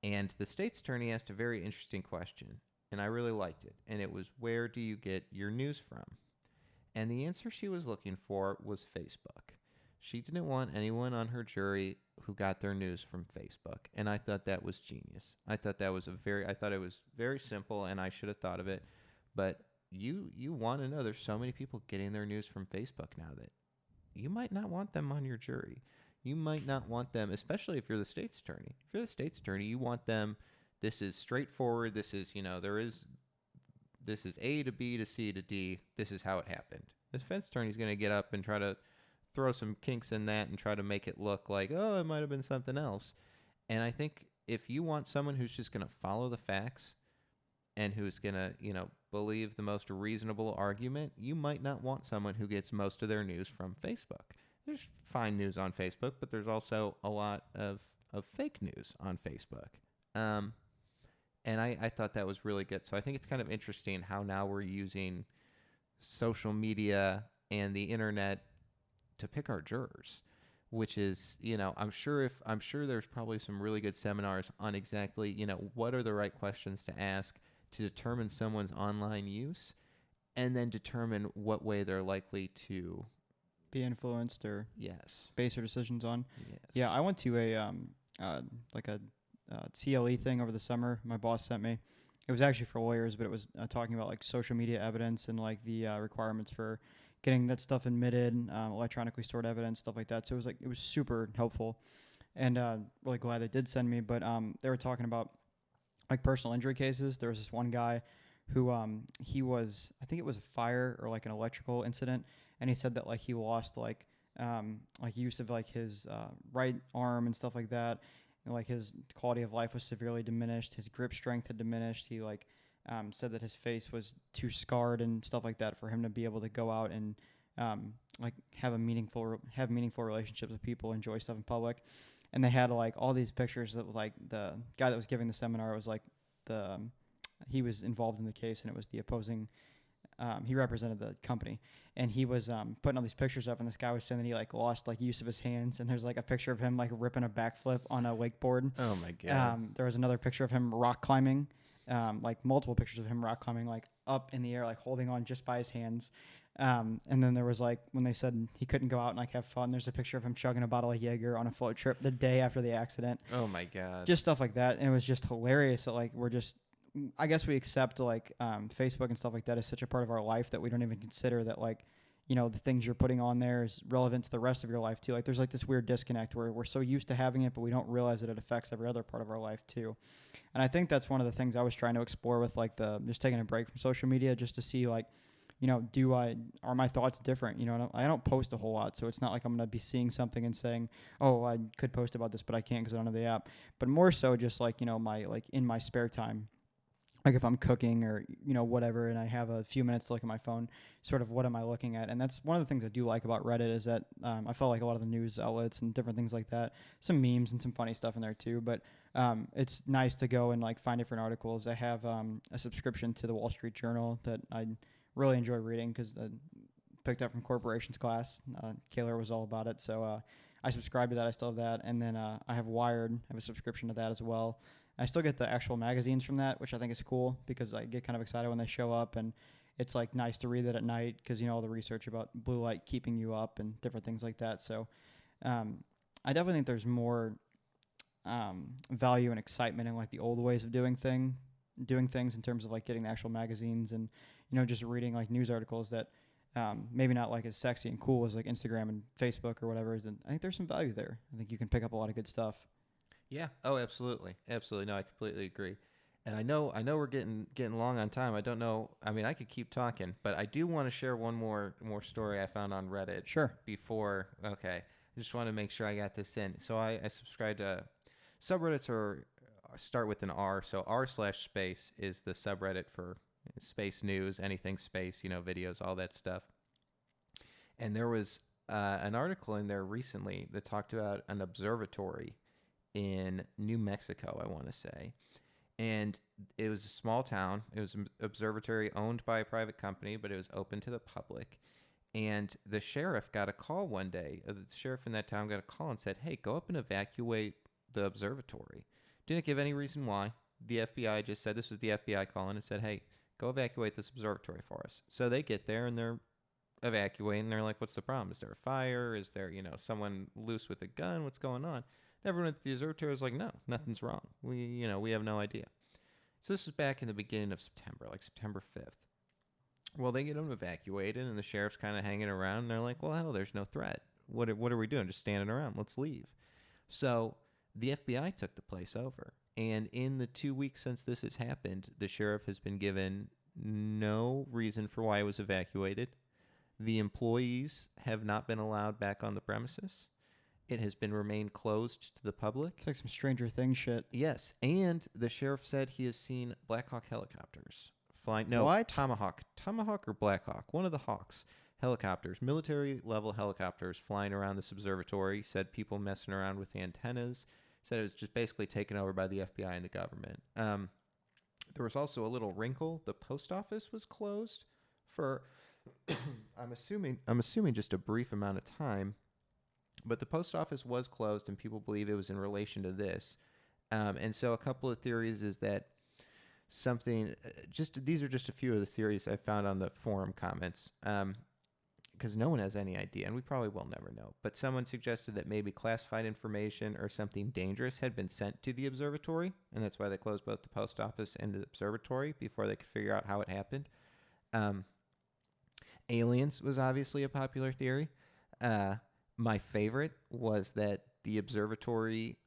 And the state's attorney asked a very interesting question, and I really liked it. And it was, where do you get your news from? And the answer she was looking for was Facebook. She didn't want anyone on her jury who got their news from Facebook, and I thought that was genius. I thought it was very simple, and I should have thought of it. But you want to know, there's so many people getting their news from Facebook now that you might not want them on your jury. You might not want them, especially if you're the state's attorney. If you're the state's attorney, you want them. This is straightforward. This is this is A to B to C to D. This is how it happened. The defense attorney is going to get up and try to throw some kinks in that and try to make it look like, oh, it might have been something else. And I think if you want someone who's just going to follow the facts and who's going to, believe the most reasonable argument, you might not want someone who gets most of their news from Facebook. There's fine news on Facebook, but there's also a lot of fake news on Facebook. And I thought that was really good. So I think it's kind of interesting how now we're using social media and the internet to pick our jurors, which is, I'm sure there's probably some really good seminars on exactly, what are the right questions to ask to determine someone's online use, and then determine what way they're likely to be influenced or yes base their decisions on. Yes. Yeah, I went to a CLE thing over the summer. My boss sent me. It was actually for lawyers, but it was talking about like social media evidence and like the requirements for getting that stuff admitted, electronically stored evidence, stuff like that. So it was super helpful, and really glad they did send me. But they were talking about like personal injury cases. There was this one guy who I think it was a fire or like an electrical incident, and he said that like he lost like use of like his right arm and stuff like that. And, like his quality of life was severely diminished. His grip strength had diminished. He said that his face was too scarred and stuff like that for him to be able to go out and have meaningful relationships with people, enjoy stuff in public. And they had like all these pictures that like the guy that was giving the seminar was like he was involved in the case, and it was the opposing. He represented the company, and he was putting all these pictures up, and this guy was saying that he like lost like use of his hands, and there's like a picture of him like ripping a backflip on a wakeboard. Oh my God. There was another picture of him rock climbing, like multiple pictures of him rock climbing, like up in the air, like holding on just by his hands. And then there was like when they said he couldn't go out and like have fun, there's a picture of him chugging a bottle of Jaeger on a float trip the day after the accident. Oh my God. Just stuff like that. And it was just hilarious that like I guess we accept like Facebook and stuff like that as such a part of our life that we don't even consider that like, the things you're putting on there is relevant to the rest of your life too. Like there's like this weird disconnect where we're so used to having it, but we don't realize that it affects every other part of our life too. And I think that's one of the things I was trying to explore with like just taking a break from social media, just to see like, are my thoughts different? I don't post a whole lot, so it's not like I'm going to be seeing something and saying, oh, I could post about this, but I can't because I don't have the app. But more so just like, in my spare time, like if I'm cooking or, whatever, and I have a few minutes to look at my phone, sort of what am I looking at? And that's one of the things I do like about Reddit is that I felt like a lot of the news outlets and different things like that, some memes and some funny stuff in there too. But it's nice to go and like find different articles. I have a subscription to the Wall Street Journal that I really enjoy reading because I picked up from corporations class. Kaylor was all about it. So I subscribe to that. I still have that. And then I have Wired. I have a subscription to that as well. I still get the actual magazines from that, which I think is cool because I get kind of excited when they show up, and it's like nice to read that at night because all the research about blue light keeping you up and different things like that. So I definitely think there's more value and excitement in like the old ways of doing things in terms of like getting the actual magazines and just reading like news articles that maybe not like as sexy and cool as like Instagram and Facebook or whatever. And I think there's some value there. I think you can pick up a lot of good stuff. Yeah. Oh, absolutely. Absolutely. No, I completely agree. And I know we're getting long on time. I don't know. I mean, I could keep talking, but I do want to share one more story I found on Reddit. Sure. Before. Okay. I just want to make sure I got this in. So I subscribe to subreddits or start with an R. So r/space is the subreddit for space news, anything space, videos, all that stuff. And there was an article in there recently that talked about an observatory in New Mexico, I want to say. And it was a small town. It was an observatory owned by a private company, but it was open to the public. And the sheriff got a call one day. The sheriff in that town got a call and said, hey, go up and evacuate the observatory. Didn't give any reason why. The FBI just said, this was the FBI calling and said, hey, go evacuate this observatory for us. So they get there and they're evacuating. They're like, what's the problem? Is there a fire? Is there, someone loose with a gun? What's going on? Everyone at the observatory was like, no, nothing's wrong. We have no idea. So this was back in the beginning of September, like September 5th. Well, they get them evacuated, and the sheriff's kind of hanging around, and they're like, well, hell, there's no threat. What are we doing? Just standing around. Let's leave. So the FBI took the place over. And in the 2 weeks since this has happened, the sheriff has been given no reason for why it was evacuated. The employees have not been allowed back on the premises. It has been remained closed to the public. It's like some Stranger Things shit. Yes, and the sheriff said he has seen Black Hawk helicopters flying. No, What? Tomahawk or Black Hawk, one of the Hawks helicopters, military-level helicopters flying around this observatory. Said people messing around with antennas. Said it was just basically taken over by the FBI and the government. There was also a little wrinkle. The post office was closed for, I'm assuming just a brief amount of time. But the post office was closed, and people believe it was in relation to this. And so a couple of theories is that these are just a few of the theories I found on the forum comments, because no one has any idea, and we probably will never know. But someone suggested that maybe classified information or something dangerous had been sent to the observatory, and that's why they closed both the post office and the observatory before they could figure out how it happened. Aliens was obviously a popular theory. My favorite was that the observatory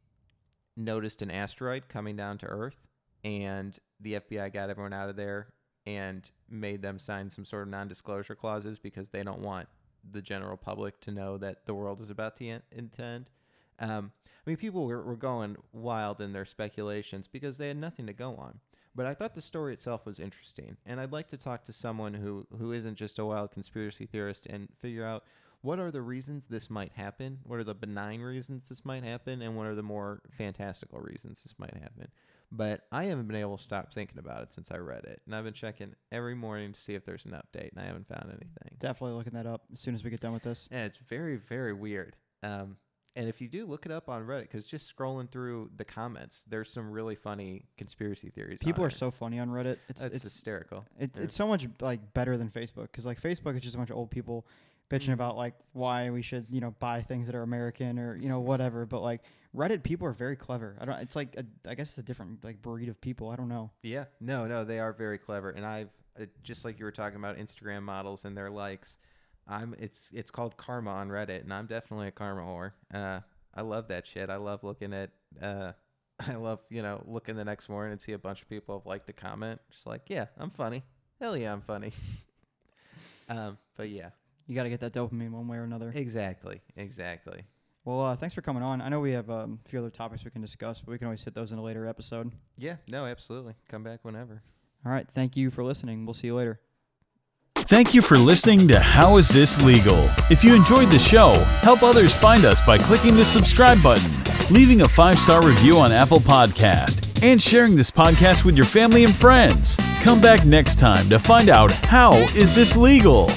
noticed an asteroid coming down to Earth, and the FBI got everyone out of there and made them sign some sort of non-disclosure clauses because they don't want the general public to know that the world is about to end. I mean, people were going wild in their speculations because they had nothing to go on. But I thought the story itself was interesting, and I'd like to talk to someone who isn't just a wild conspiracy theorist and figure out what are the reasons this might happen, what are the benign reasons this might happen, and what are the more fantastical reasons this might happen. But I haven't been able to stop thinking about it since I read it, and I've been checking every morning to see if there's an update, and I haven't found anything. Definitely looking that up as soon as we get done with this. Yeah, it's very, very weird. And if you do, look it up on Reddit, because just scrolling through the comments, there's some really funny conspiracy theories. People are so funny on Reddit. It's hysterical. It's so much like better than Facebook, because like Facebook is just a bunch of old people bitching about like why we should buy things that are American or whatever. But like Reddit, people are very clever. It's like I guess it's a different like breed of people. I don't know. Yeah, no, they are very clever. And I've just like you were talking about Instagram models and their likes. It's called karma on Reddit, and I'm definitely a karma whore. I love that shit. I love looking at looking the next morning and see a bunch of people have liked a comment. Just like, yeah, I'm funny. Hell yeah, I'm funny. But yeah. You got to get that dopamine one way or another. Exactly. Well, thanks for coming on. I know we have a few other topics we can discuss, but we can always hit those in a later episode. Yeah, no, absolutely. Come back whenever. All right. Thank you for listening. We'll see you later. Thank you for listening to How Is This Legal? If you enjoyed the show, help others find us by clicking the subscribe button, leaving a 5-star review on Apple Podcast, and sharing this podcast with your family and friends. Come back next time to find out how is this legal?